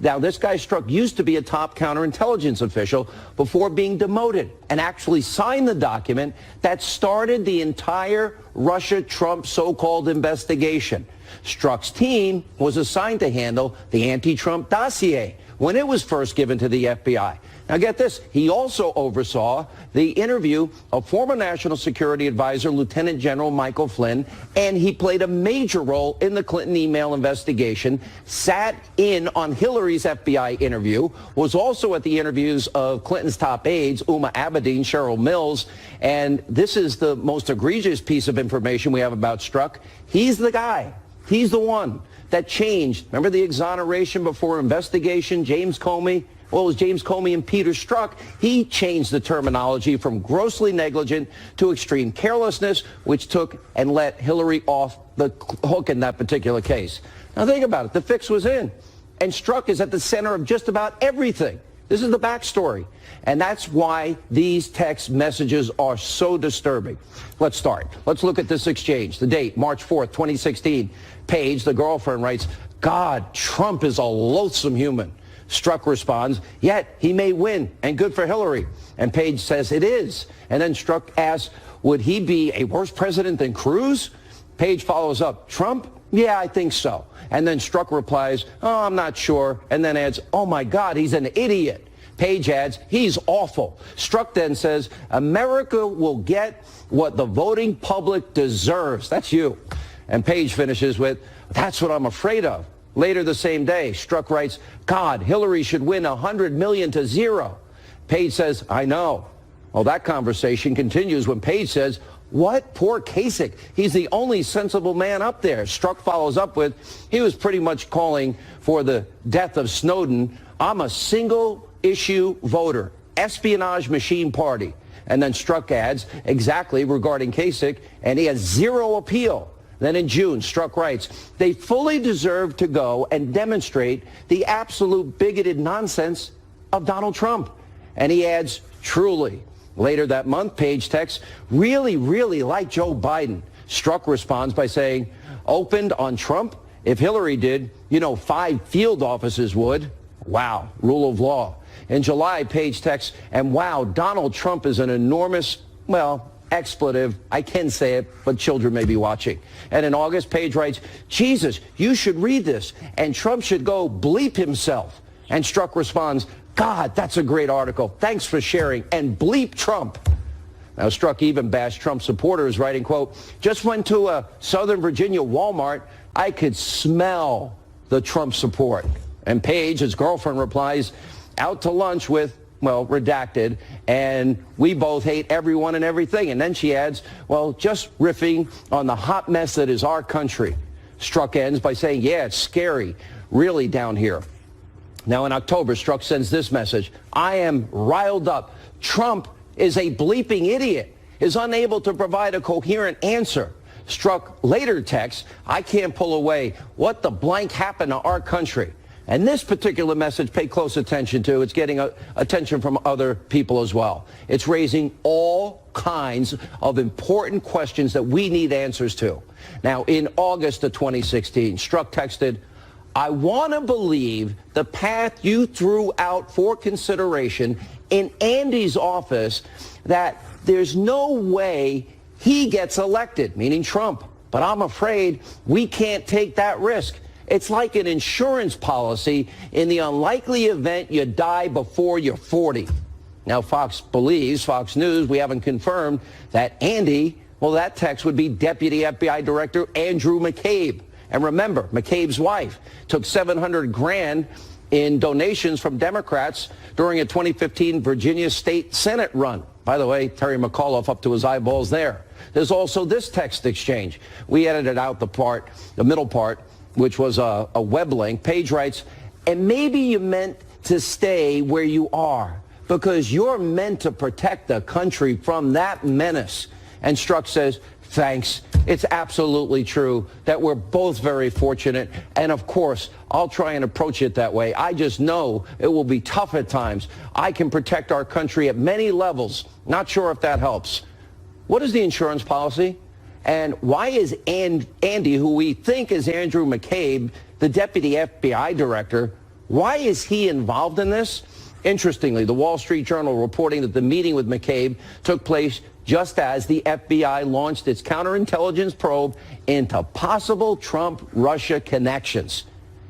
Speaker 8: Now, this guy Strzok used to be a top counterintelligence official before being demoted and actually signed the document that started the entire Russia-Trump so-called investigation. Strzok's team was assigned to handle the anti-Trump dossier when it was first given to the FBI. Now get this, he also oversaw the interview of former National Security Advisor Lieutenant General Michael Flynn, and he played a major role in the Clinton email investigation, sat in on Hillary's FBI interview, was also at the interviews of Clinton's top aides, Uma Abedin, Cheryl Mills, and this is the most egregious piece of information we have about Strzok. He's the guy. He's the one that changed. Remember the exoneration before investigation, James Comey? Well, it was James Comey and Peter Strzok. He changed the terminology from grossly negligent to extreme carelessness, which took and let Hillary off the hook in that particular case. Now think about it. The fix was in. And Strzok is at the center of just about everything. This is the backstory. And that's why these text messages are so disturbing. Let's start. Let's look at this exchange. The date, March 4th, 2016. Paige, the girlfriend, writes, "God, Trump is a loathsome human." Strzok responds, "Yet he may win, and good for Hillary." And Paige says, "It is." And then Strzok asks, "Would he be a worse president than Cruz?" Paige follows up, "Trump? Yeah, I think so." And then Strzok replies, "Oh, I'm not sure." And then adds, "Oh my God, he's an idiot." Paige adds, "He's awful." Strzok then says, "America will get what the voting public deserves." That's you. And Paige finishes with, "That's what I'm afraid of." Later the same day, Strzok writes, "God, Hillary should win 100 million to 0. Paige says, "I know." Well, that conversation continues when Paige says, "What? Poor Kasich. He's the only sensible man up there." Strzok follows up with, "He was pretty much calling for the death of Snowden. I'm a single-issue voter. Espionage machine party." And then Strzok adds, exactly regarding Kasich, and he has zero appeal. Then in June, Strzok writes, "They fully deserve to go and demonstrate the absolute bigoted nonsense of Donald Trump." And he adds, "Truly." Later that month, Paige texts, "Really, really like Joe Biden." Strzok responds by saying, "Opened on Trump? If Hillary did, 5 field offices would." Wow, rule of law. In July, Paige texts, "And wow, Donald Trump is an enormous, expletive. I can say it, but children may be watching." And in August, Paige writes, "Jesus, you should read this, and Trump should go bleep himself." And Strzok responds, "God, that's a great article. Thanks for sharing, and bleep Trump." Now, Strzok even bashed Trump supporters, writing, quote, "Just went to a Southern Virginia Walmart. I could smell the Trump support." And Paige, his girlfriend, replies, "Out to lunch with," redacted, "and we both hate everyone and everything." And then she adds, "Just riffing on the hot mess that is our country." Strzok ends by saying, "Yeah, it's scary, really down here." Now in October, Strzok sends this message, "I am riled up. Trump is a bleeping idiot, is unable to provide a coherent answer." Strzok later texts, "I can't pull away. What the blank happened to our country?" And this particular message, pay close attention to. It's getting attention from other people as well. It's raising all kinds of important questions that we need answers to. Now, in August of 2016, Strzok texted, "I want to believe the path you threw out for consideration in Andy's office, that there's no way he gets elected," meaning Trump. "But I'm afraid we can't take that risk. It's like an insurance policy in the unlikely event you die before you're 40. Now, Fox News, we haven't confirmed that Andy, that text would be Deputy FBI Director Andrew McCabe. And remember, McCabe's wife took $700,000 in donations from Democrats during a 2015 Virginia State Senate run. By the way, Terry McAuliffe up to his eyeballs there. There's also this text exchange. We edited out the middle part, which was a web link. Paige writes, "And maybe you meant to stay where you are because you're meant to protect the country from that menace." And Strzok says, "Thanks. It's absolutely true that we're both very fortunate. And of course, I'll try and approach it that way. I just know it will be tough at times. I can protect our country at many levels. Not sure if that helps." What is the insurance policy? And why is Andy, who we think is Andrew McCabe, the deputy FBI director, why is he involved in this? Interestingly, the Wall Street Journal reporting that the meeting with McCabe took place just as the FBI launched its counterintelligence probe into possible Trump-Russia connections.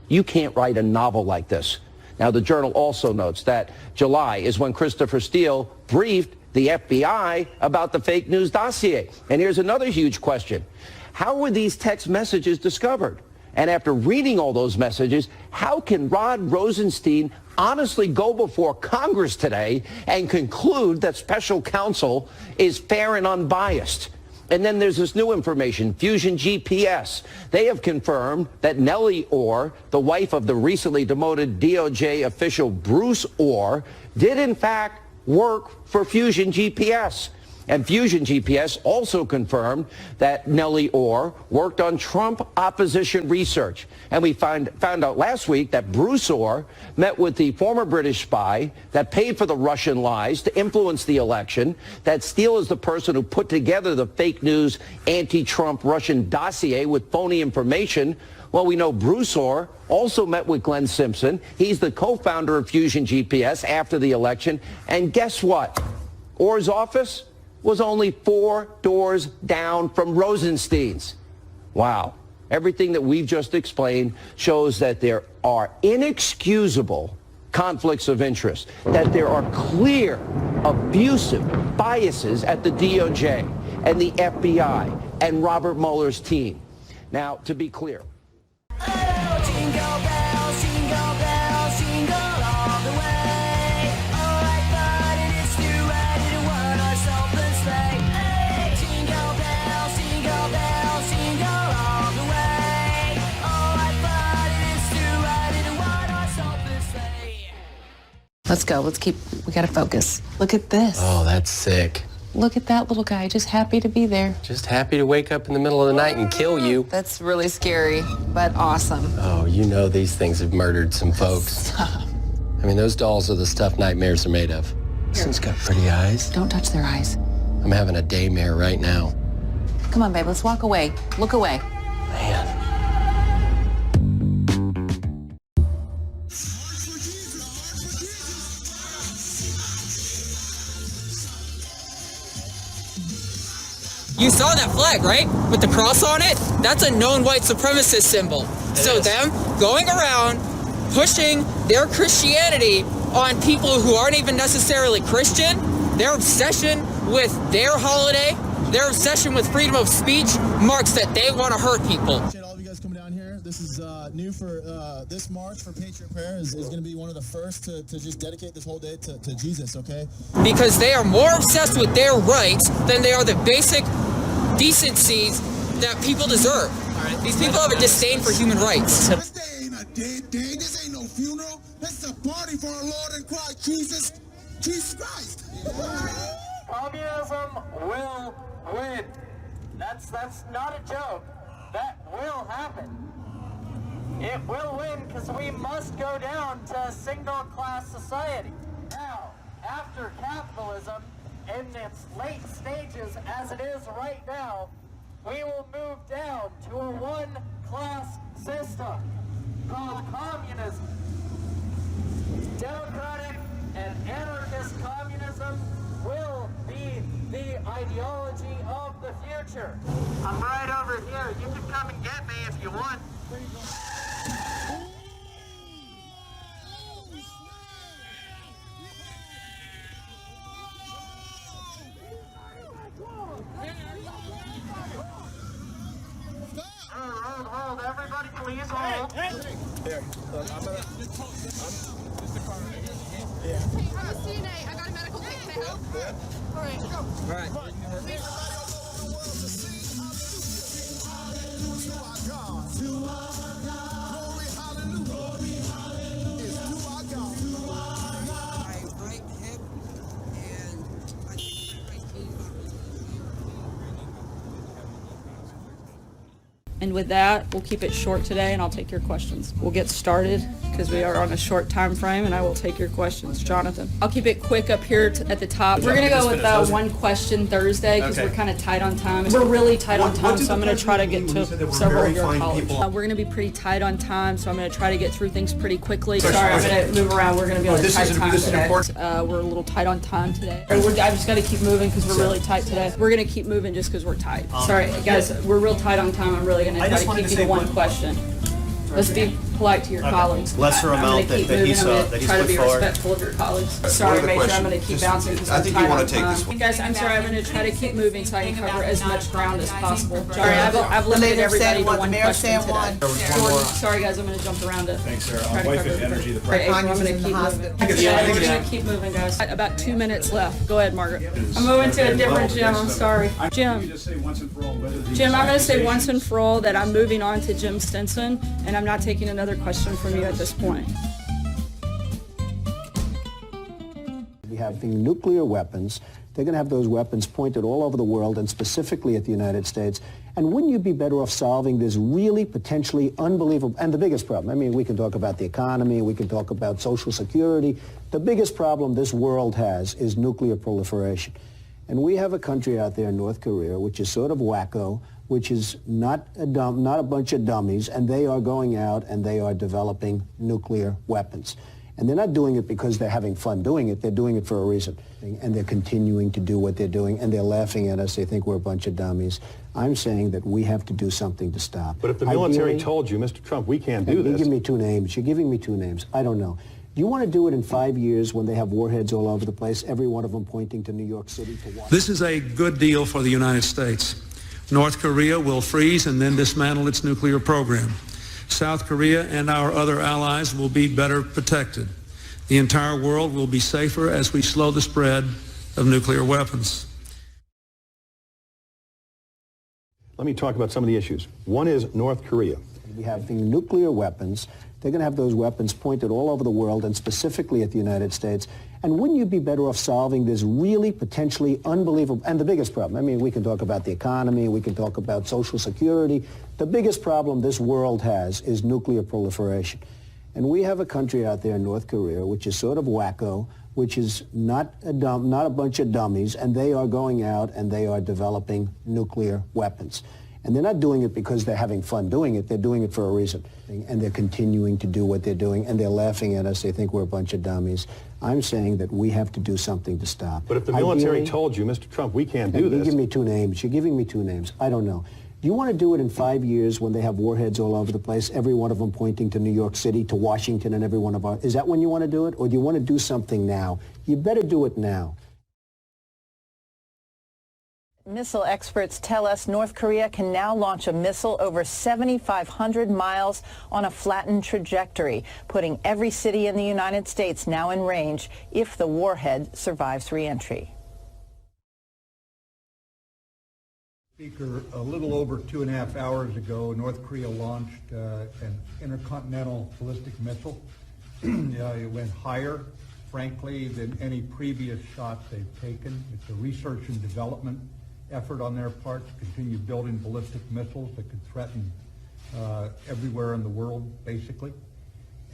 Speaker 8: You can't write a novel like this. Now, the Journal also notes that July is when Christopher Steele briefed the FBI about the fake news dossier. And here's another huge question. How were these text messages discovered? And after reading all those messages, how can Rod Rosenstein honestly go before Congress today and conclude that special counsel is fair and unbiased? And then there's this new information, Fusion GPS. They have confirmed that Nellie Orr, the wife of the recently demoted DOJ official Bruce Orr, did in fact work for Fusion GPS. And Fusion GPS also confirmed that Nellie Orr worked on Trump opposition research. And we found out last week that Bruce Orr met with the former British spy that paid for the Russian lies to influence the election, that Steele is the person who put together the fake news anti-Trump Russian dossier with phony information. Well, we know Bruce Orr also met with Glenn Simpson. He's the co-founder of Fusion GPS after the election. And guess what? Orr's office was only 4 doors down from Rosenstein's. Wow. Everything that we've just explained shows that there are inexcusable conflicts of interest, that there are clear abusive biases at the DOJ and the FBI and Robert Mueller's team. Now, to be clear,
Speaker 3: Let's go. We gotta focus. Look at this.
Speaker 6: Oh, that's sick.
Speaker 3: Look at that little guy, just happy to be there.
Speaker 6: Just happy to wake up in the middle of the night and kill you.
Speaker 3: That's really scary, but awesome.
Speaker 6: Oh, you know these things have murdered some folks.
Speaker 3: Stop.
Speaker 6: I mean, those dolls are the stuff nightmares are made of. This one's got pretty eyes.
Speaker 3: Don't touch their eyes.
Speaker 6: I'm having a daymare right now.
Speaker 3: Come on, babe, let's walk away. Look away.
Speaker 6: Man.
Speaker 12: You saw that flag, right? With the cross on it? That's a known white supremacist symbol. So them going around pushing their Christianity on people who aren't even necessarily Christian, their obsession with their holiday, their obsession with freedom of speech marks that they want to hurt people.
Speaker 13: All of you guys coming down here. This is new for this march for Patriot Prayer is going to be one of the first to just dedicate this whole day to Jesus, okay?
Speaker 12: Because they are more obsessed with their rights than they are the basic decencies that people deserve. These people have a disdain for human rights.
Speaker 14: This day ain't a dead day. This ain't no funeral. This is a party for our Lord and Christ Jesus Christ.
Speaker 25: Communism will win. That's not a joke. That will happen. It will win because we must go down to a single-class society. Now, after capitalism, in its late stages as it is right now, we will move down to a one-class system called communism. Democratic and anarchist communism will be the ideology of the future. I'm right over here. You can come and get me if you want. Hold, everybody please hold.
Speaker 14: Here, look, I'm
Speaker 26: I'm a CNA. I got a medical case. Can I help? All right.
Speaker 14: All right.
Speaker 27: And with that, we'll keep it short today, and I'll take your questions. We'll get started because we are on a short time frame, and I will take your questions. Jonathan. I'll keep it quick up here at the top. We're going to go with one question Thursday because we're kind of tight on time. We're really tight on time, so I'm going to try to get to several of your colleagues. We're going to be pretty tight on time, so I'm going to try to get through things pretty quickly. Sorry, I'm going to move around. We're going to be on a tight time today. We're a little tight on time today. I just got to keep moving because we're really tight today. We're going to keep moving just because we're tight. Sorry, guys, we're real tight on time. I'm really going to try to keep you to one question. Let's be polite to your colleagues.
Speaker 1: Lesser amount
Speaker 27: I'm gonna keep
Speaker 1: that he's
Speaker 27: moving. I'm
Speaker 1: that
Speaker 27: gonna
Speaker 1: he's
Speaker 27: try to
Speaker 1: put
Speaker 27: be
Speaker 1: forward.
Speaker 27: respectful of your colleagues.
Speaker 1: One
Speaker 27: Sorry,
Speaker 1: other
Speaker 27: Major, I'm
Speaker 1: question.
Speaker 27: gonna keep
Speaker 1: Just-
Speaker 27: bouncing because
Speaker 1: I
Speaker 27: I'm
Speaker 1: think
Speaker 27: tight
Speaker 1: you wanna
Speaker 27: on
Speaker 1: take
Speaker 27: time.
Speaker 1: this one.
Speaker 27: Guys, I'm sorry, I'm gonna try to keep moving so I can cover as much ground as possible. Sorry, I've limited everybody to one question today. Sorry, guys, I'm gonna jump around it.
Speaker 2: Thanks, Sarah.
Speaker 27: Try
Speaker 2: On
Speaker 27: to
Speaker 2: Wife
Speaker 27: cover
Speaker 2: and
Speaker 27: everybody.
Speaker 2: Energy, the
Speaker 27: Right, April, I'm
Speaker 16: Tanya's
Speaker 27: gonna
Speaker 16: in the
Speaker 27: keep
Speaker 16: hospital.
Speaker 27: moving. Yeah, we're gonna keep moving, guys. About 2 minutes left. Go ahead, Margaret. I'm moving to a different gym. I'm sorry. Jim. Jim, I'm gonna say once and for all that I'm moving on to Jim Stinson, and I'm not taking another question from you at this point.
Speaker 15: We have the nuclear weapons. They're going to have those weapons pointed all over the world and specifically at the United States. And wouldn't you be better off solving this really potentially unbelievable, and the biggest problem, I mean, we can talk about the economy, we can talk about Social Security. The biggest problem this world has is nuclear proliferation. And we have a country out there in North Korea, which is sort of wacko, which is not a bunch of dummies, and they are going out and they are developing nuclear weapons. And they're not doing it because they're having fun doing it. They're doing it for a reason. And they're continuing to do what they're doing, and they're laughing at us. They think we're a bunch of dummies. I'm saying that we have to do something to stop.
Speaker 22: But if the military told you, Mr. Trump, we can't do this.
Speaker 15: You give me two names. You're giving me two names. I don't know. Do you want to do it in 5 years when they have warheads all over the place, every one of them pointing to New York City to watch?
Speaker 17: This is a good deal for the United States. North Korea will freeze and then dismantle its nuclear program. South Korea and our other allies will be better protected. The entire world will be safer as we slow the spread of nuclear weapons.
Speaker 22: Let me talk about some of the issues. One is North Korea.
Speaker 15: We have the nuclear weapons. They're going to have those weapons pointed all over the world and specifically at the United States. And wouldn't you be better off solving this really potentially unbelievable, and the biggest problem, I mean, we can talk about the economy, we can talk about Social Security. The biggest problem this world has is nuclear proliferation. And we have a country out there in North Korea, which is sort of wacko, which is not a bunch of dummies, and they are going out and they are developing nuclear weapons. And they're not doing it because they're having fun doing it. They're doing it for a reason. And they're continuing to do what they're doing, and they're laughing at us. They think we're a bunch of dummies. I'm saying that we have to do something to stop.
Speaker 22: But if the military told you, Mr. Trump, we can't do this.
Speaker 15: You give me two names. You're giving me two names. I don't know. Do you want to do it in 5 years when they have warheads all over the place, every one of them pointing to New York City, to Washington, and every one of our... Is that when you want to do it? Or do you want to do something now? You better do it now.
Speaker 18: Missile experts tell us North Korea can now launch a missile over 7,500 miles on a flattened trajectory, putting every city in the United States now in range if the warhead survives re-entry.
Speaker 19: Speaker, a little over 2.5 hours ago, North Korea launched an intercontinental ballistic missile. It went higher, frankly, than any previous shot they've taken. It's a research and development effort on their part to continue building ballistic missiles that could threaten everywhere in the world, basically.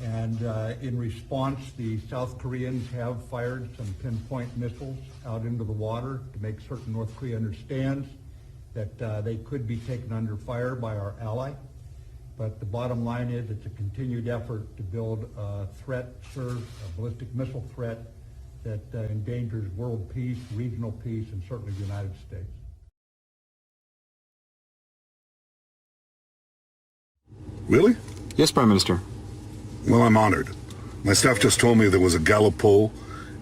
Speaker 19: And in response, the South Koreans have fired some pinpoint missiles out into the water to make certain North Korea understands that they could be taken under fire by our ally. But the bottom line is it's a continued effort to build a threat, a ballistic missile threat that endangers world peace, regional peace, and certainly the United States.
Speaker 23: Really?
Speaker 28: Yes, Prime Minister.
Speaker 23: Well, I'm honored. My staff just told me there was a Gallup poll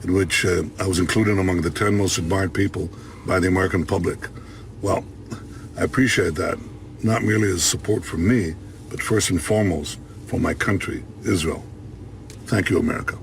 Speaker 23: in which I was included among the 10 most admired people by the American public. Well, I appreciate that, not merely as support for me, but first and foremost for my country, Israel. Thank you, America.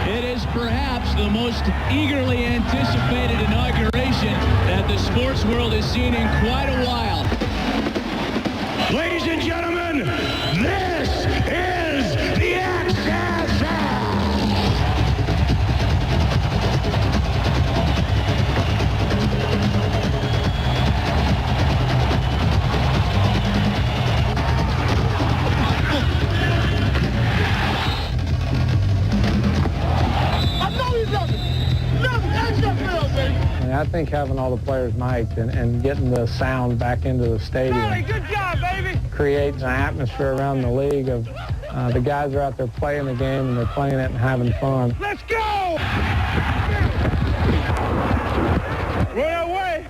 Speaker 1: It is perhaps the most eagerly anticipated inauguration that the sports world has seen in quite a while.
Speaker 2: Ladies and gentlemen, this is the XFL!
Speaker 4: I think having all the players mic'd and getting the sound back into the stadium
Speaker 2: Good job, baby!
Speaker 4: creates an atmosphere around the league of the guys are out there playing the game and they're playing it and having fun.
Speaker 2: Let's go! Roll away!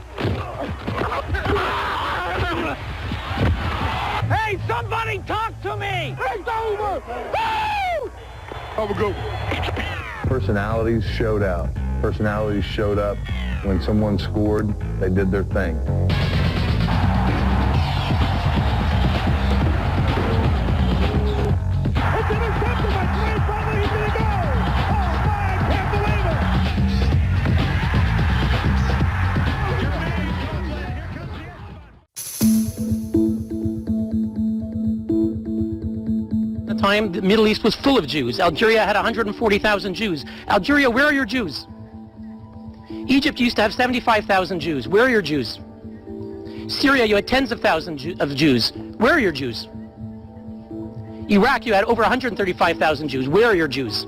Speaker 2: Hey, son! Somebody talk to me! It's over! Woo! Have a good one.
Speaker 5: Personalities showed out. Personalities showed up. When someone scored, they did their thing.
Speaker 2: It's intercepted by Trey Bradley. He's going to go! Oh, my, I can't believe
Speaker 9: At the time, the Middle East was full of Jews. Algeria had 140,000 Jews. Algeria, where are your Jews? Egypt used to have 75,000 Jews. Where are your Jews? Syria, you had tens of thousands of Jews. Where are your Jews? Iraq, you had over 135,000 Jews. Where are your Jews?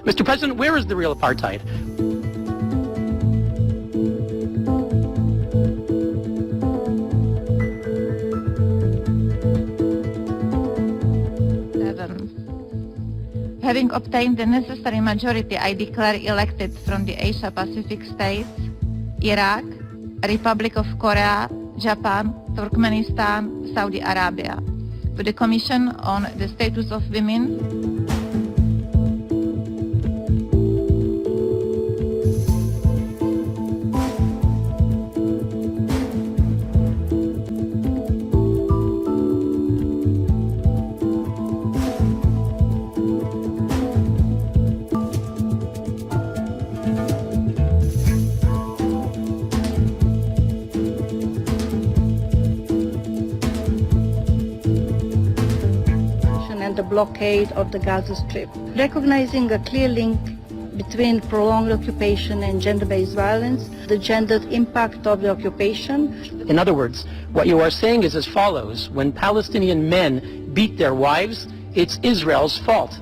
Speaker 9: Mr. President, where is the real apartheid?
Speaker 10: Having obtained the necessary majority, I declare elected from the Asia-Pacific states, Iraq, Republic of Korea, Japan, Turkmenistan, Saudi Arabia, to the Commission on the Status of Women.
Speaker 16: And the blockade of the Gaza Strip. Recognizing a clear link between prolonged occupation and gender-based violence, the gendered impact of the occupation.
Speaker 9: In other words, what you are saying is as follows: when Palestinian men beat their wives, it's Israel's fault.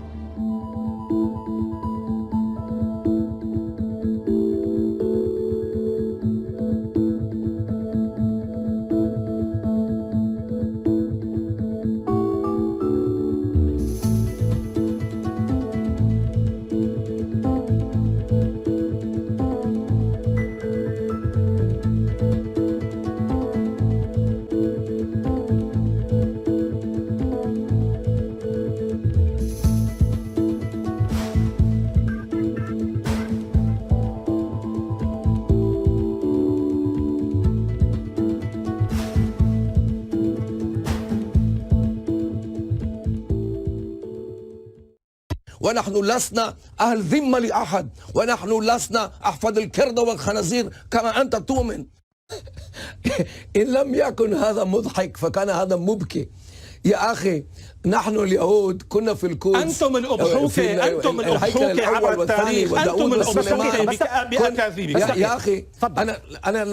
Speaker 20: ونحن لسنا أهل ذمة لأحد، ونحن لسنا أحفاد الكرد والخنازير كما أنت تؤمن. إن لم يكن هذا مضحك فكان هذا مبكي. يا أخي نحن اليهود كنا في القدس.
Speaker 21: أنتم الأضحوكة، أنتم الأضحوكة عبر التاريخ، أنتم الأضحوكة بأكاذيب.
Speaker 20: يا أخي أنا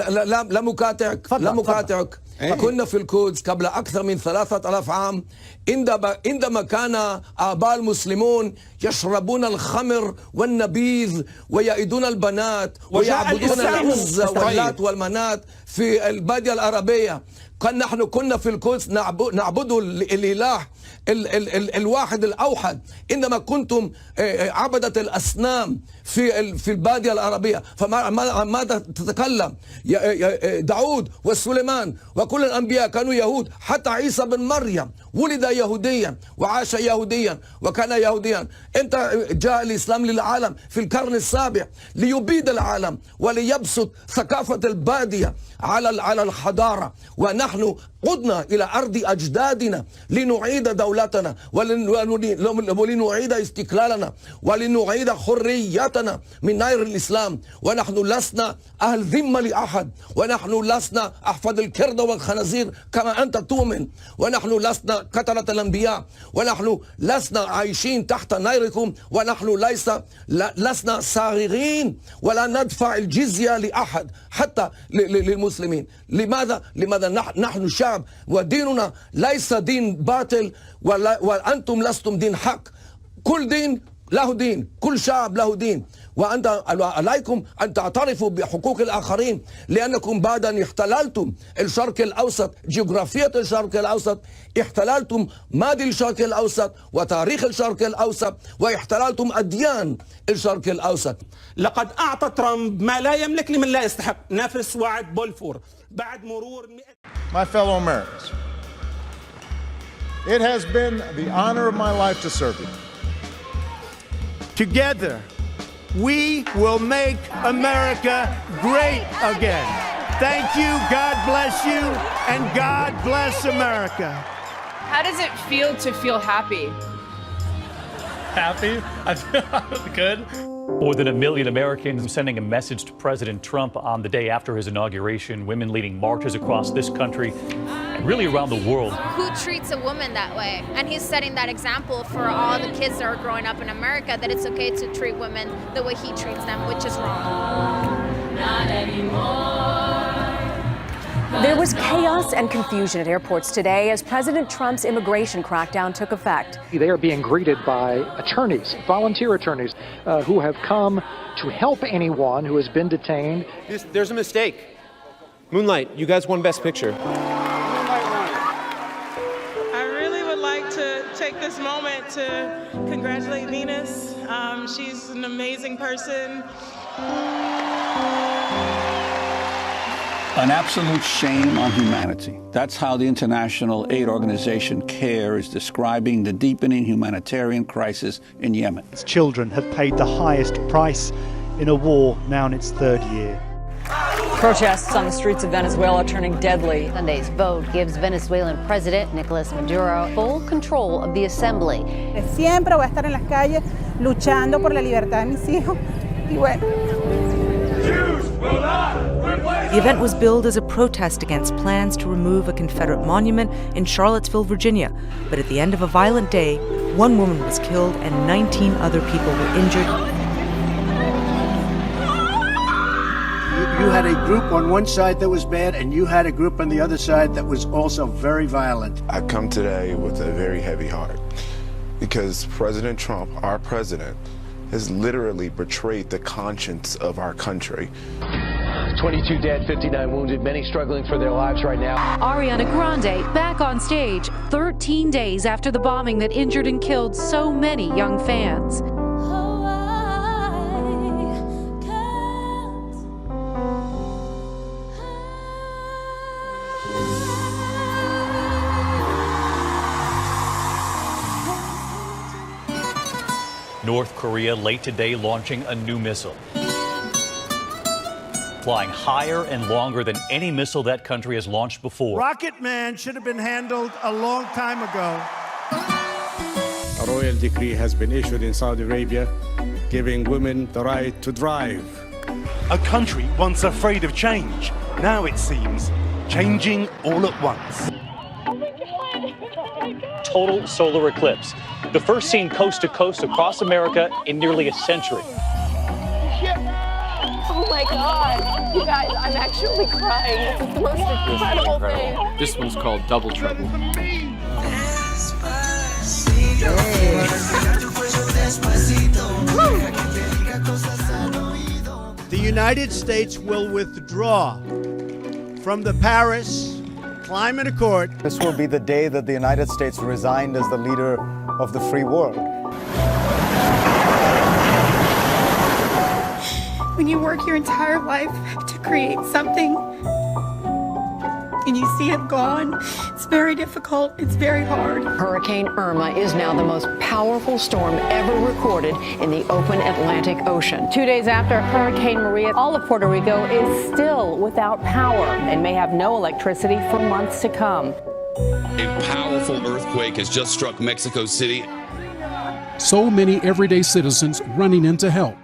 Speaker 20: لا مقاطعك. كنا في القدس قبل أكثر من 3000 عام عندما كان آباء المسلمون يشربون الخمر والنبيذ ويئدون البنات ويعبدون العزى واللات والمنات في البادية العربية. نحن كنا في القدس نعبد الإله الواحد الأوحد. عندما كنتم عبدة الأصنام في البادية العربية، فماذا تتكلم؟ داود وسليمان وكل الأنبياء كانوا يهود، حتى عيسى بن مريم ولد يهوديا وعاش يهوديا وكان يهوديا. انت جاء الإسلام للعالم في القرن السابع ليبيد العالم وليبسط ثقافة البادية على الحضارة، ونحن عدنا إلى أرض أجدادنا لنعيد دولتنا ولنعيد استقلالنا ولنعيد حريتنا من نير الإسلام. ونحن لسنا أهل ذمة لأحد، ونحن لسنا أحفاد الكرد والخنازير كما أنت تؤمن، ونحن لسنا قتلة الأنبياء، ونحن لسنا عايشين تحت نيركم، ونحن لسنا صاغرين ولا ندفع الجزية لأحد حتى للمسلمين. لماذا نحن شعب وديننا ليس دين باطل وأنتم لستم دين حق. كل دين له دين، كل شعب له دين، وأنت عليكم أن تعترفوا بحقوق الآخرين، لأنكم بعد أن احتللتم الشرق الأوسط، جغرافية الشرق الأوسط، احتللتم ماضي الشرق الأوسط وتاريخ الشرق الأوسط، واحتللتم أديان الشرق الأوسط.
Speaker 21: لقد أعطى ترامب ما لا يملك لمن لا يستحق، نفس وعد بولفور بعد مرور 100.
Speaker 24: My fellow Americans,
Speaker 3: It has been the honor of my life to serve you.
Speaker 15: Together, we will make America great again. Thank you, God bless you, and God bless America.
Speaker 6: How does it feel to feel happy?
Speaker 7: Happy? I feel good.
Speaker 8: More than 1 million Americans sending a message to President Trump on the day after his inauguration. Women leading marches across this country and really around the world.
Speaker 11: Who treats a woman that way? And he's setting that example for all the kids that are growing up in America, that it's okay to treat women the way he treats them, which is wrong.
Speaker 13: Not anymore. There was chaos and confusion at airports today as President Trump's immigration crackdown took effect.
Speaker 24: They are being greeted by attorneys, volunteer attorneys, who have come to help anyone who has been detained.
Speaker 28: There's a mistake. Moonlight, you guys won Best Picture.
Speaker 29: I really would like to take this moment to congratulate Venus. She's an amazing person.
Speaker 30: An absolute shame on humanity. That's how the international aid organization CARE is describing the deepening humanitarian crisis in Yemen.
Speaker 31: Children have paid the highest price in a war now in its third year.
Speaker 13: Protests on the streets of Venezuela turning deadly.
Speaker 32: Sunday's vote gives Venezuelan President Nicolas Maduro full control of the assembly.
Speaker 33: Siempre voy a estar en las calles luchando por la libertad de mis hijos. Y bueno.
Speaker 34: The event was billed as a protest against plans to remove a Confederate monument in Charlottesville, Virginia. But at the end of a violent day, one woman was killed and 19 other people were injured.
Speaker 15: You had a group on one side that was bad, and you had a group on the other side that was also very violent.
Speaker 35: I come today with a very heavy heart because President Trump, our president, has literally betrayed the conscience of our country.
Speaker 36: 22 dead, 59 wounded, many struggling for their lives right now.
Speaker 37: Ariana Grande back on stage 13 days after the bombing that injured and killed so many young fans.
Speaker 8: North Korea late today launching a new missile, flying higher and longer than any missile that country has launched before.
Speaker 15: Rocket Man should have been handled a long time ago.
Speaker 38: A royal decree has been issued in Saudi Arabia giving women the right to drive.
Speaker 39: A country once afraid of change, now it seems changing all at once.
Speaker 8: Total solar eclipse, the first seen coast to coast across America in nearly a century.
Speaker 13: Oh my God, you guys, I'm actually crying. This is the most incredible thing.
Speaker 28: This one's called Double Trouble.
Speaker 15: The United States will withdraw from the Paris Climate Accord.
Speaker 40: This will be the day that the United States resigned as the leader of the free world.
Speaker 26: When you work your entire life to create something and you see it gone, it's very difficult, it's very hard.
Speaker 13: Hurricane Irma is now the most powerful storm ever recorded in the open Atlantic Ocean. 2 days after Hurricane Maria, all of Puerto Rico is still without power and may have no electricity for months to come.
Speaker 41: A powerful earthquake has just struck Mexico City.
Speaker 42: So many everyday citizens running in to help.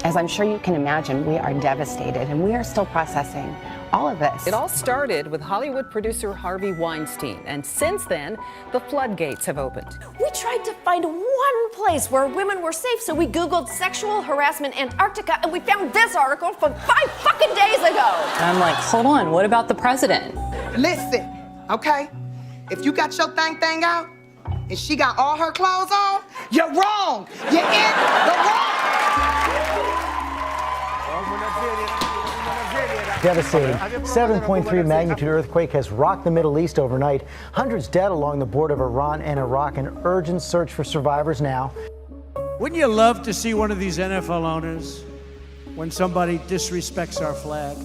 Speaker 43: As I'm sure you can imagine, we are devastated and we are still processing all of this.
Speaker 44: It all started with Hollywood producer Harvey Weinstein, and since then, the floodgates have opened.
Speaker 45: We tried to find one place where women were safe, so we Googled sexual harassment Antarctica, and we found this article from 5 fucking days ago.
Speaker 44: And I'm like, hold on, what about the president?
Speaker 46: Listen, okay? If you got your thing out, and she got all her clothes on, you're wrong. You're in the wrong.
Speaker 47: Devastating 7.3 magnitude earthquake has rocked the Middle East overnight. Hundreds dead along the border of Iran and Iraq. An urgent search for survivors now.
Speaker 15: Wouldn't you love to see one of these NFL owners, when somebody disrespects our flag,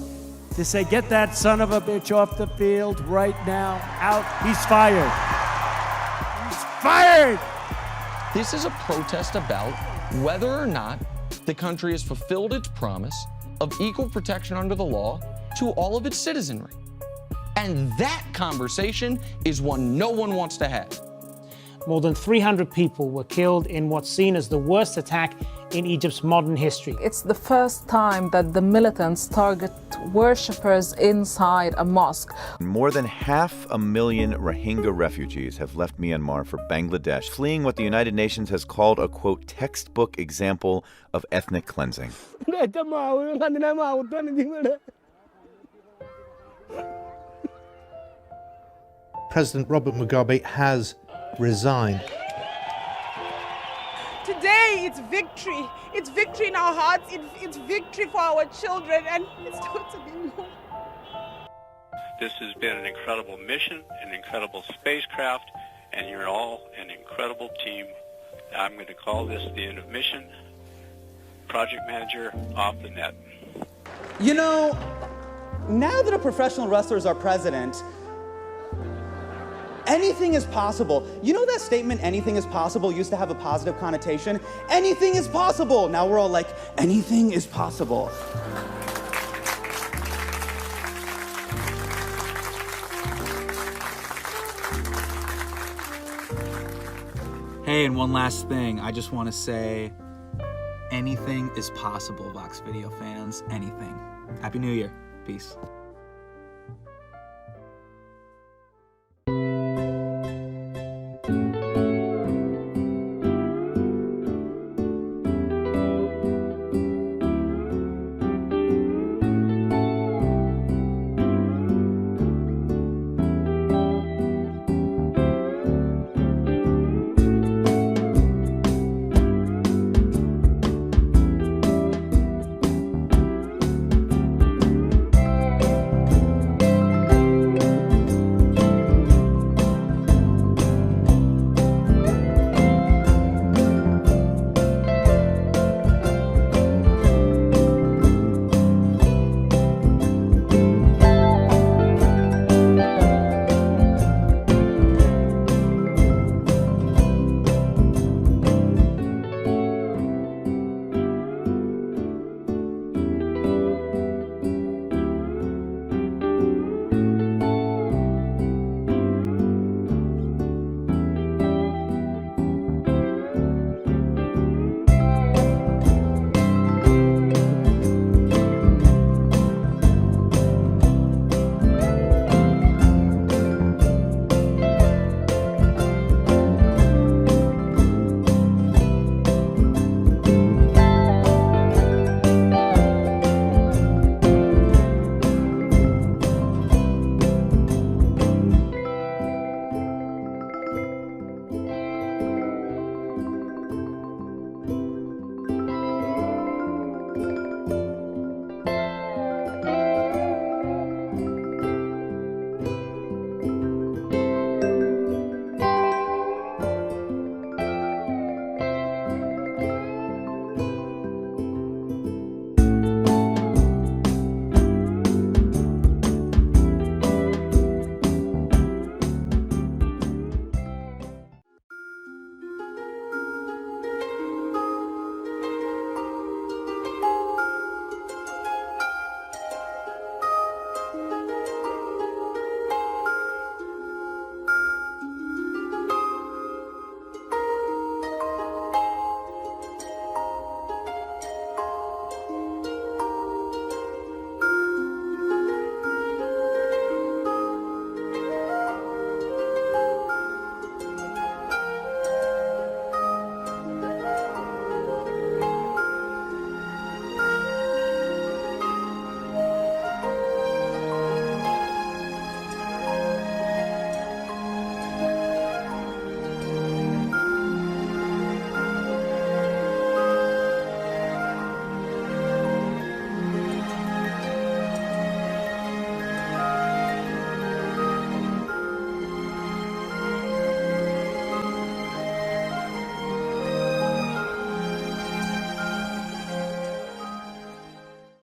Speaker 15: to say, get that son of a bitch off the field right now, out, he's fired.
Speaker 1: fired!
Speaker 2: This is a protest about whether or not the country has fulfilled its promise of equal protection under the law to all of its citizenry. And that conversation is one no one wants to have.
Speaker 3: More than 300 people were killed in what's seen as the worst attack in Egypt's modern history.
Speaker 4: It's the first time that the militants target worshippers inside a mosque.
Speaker 5: More than 500,000 Rohingya refugees have left Myanmar for Bangladesh, fleeing what the United Nations has called a, quote, textbook example of ethnic cleansing.
Speaker 6: President Robert Mugabe has resigned.
Speaker 33: Today, it's victory. It's victory in our hearts. It's victory for our children, and it's totally more.
Speaker 7: This has been an incredible mission, an incredible spacecraft, and you're all an incredible team. I'm going to call this the end of mission. Project manager off the net.
Speaker 9: You know, now that a professional wrestler is our president, anything is possible. You know that statement, anything is possible, used to have a positive connotation? Anything is possible. Now we're all like, anything is possible.
Speaker 10: Hey, and one last thing. I just want to say, anything is possible, Vox Video fans. Anything. Happy New Year. Peace.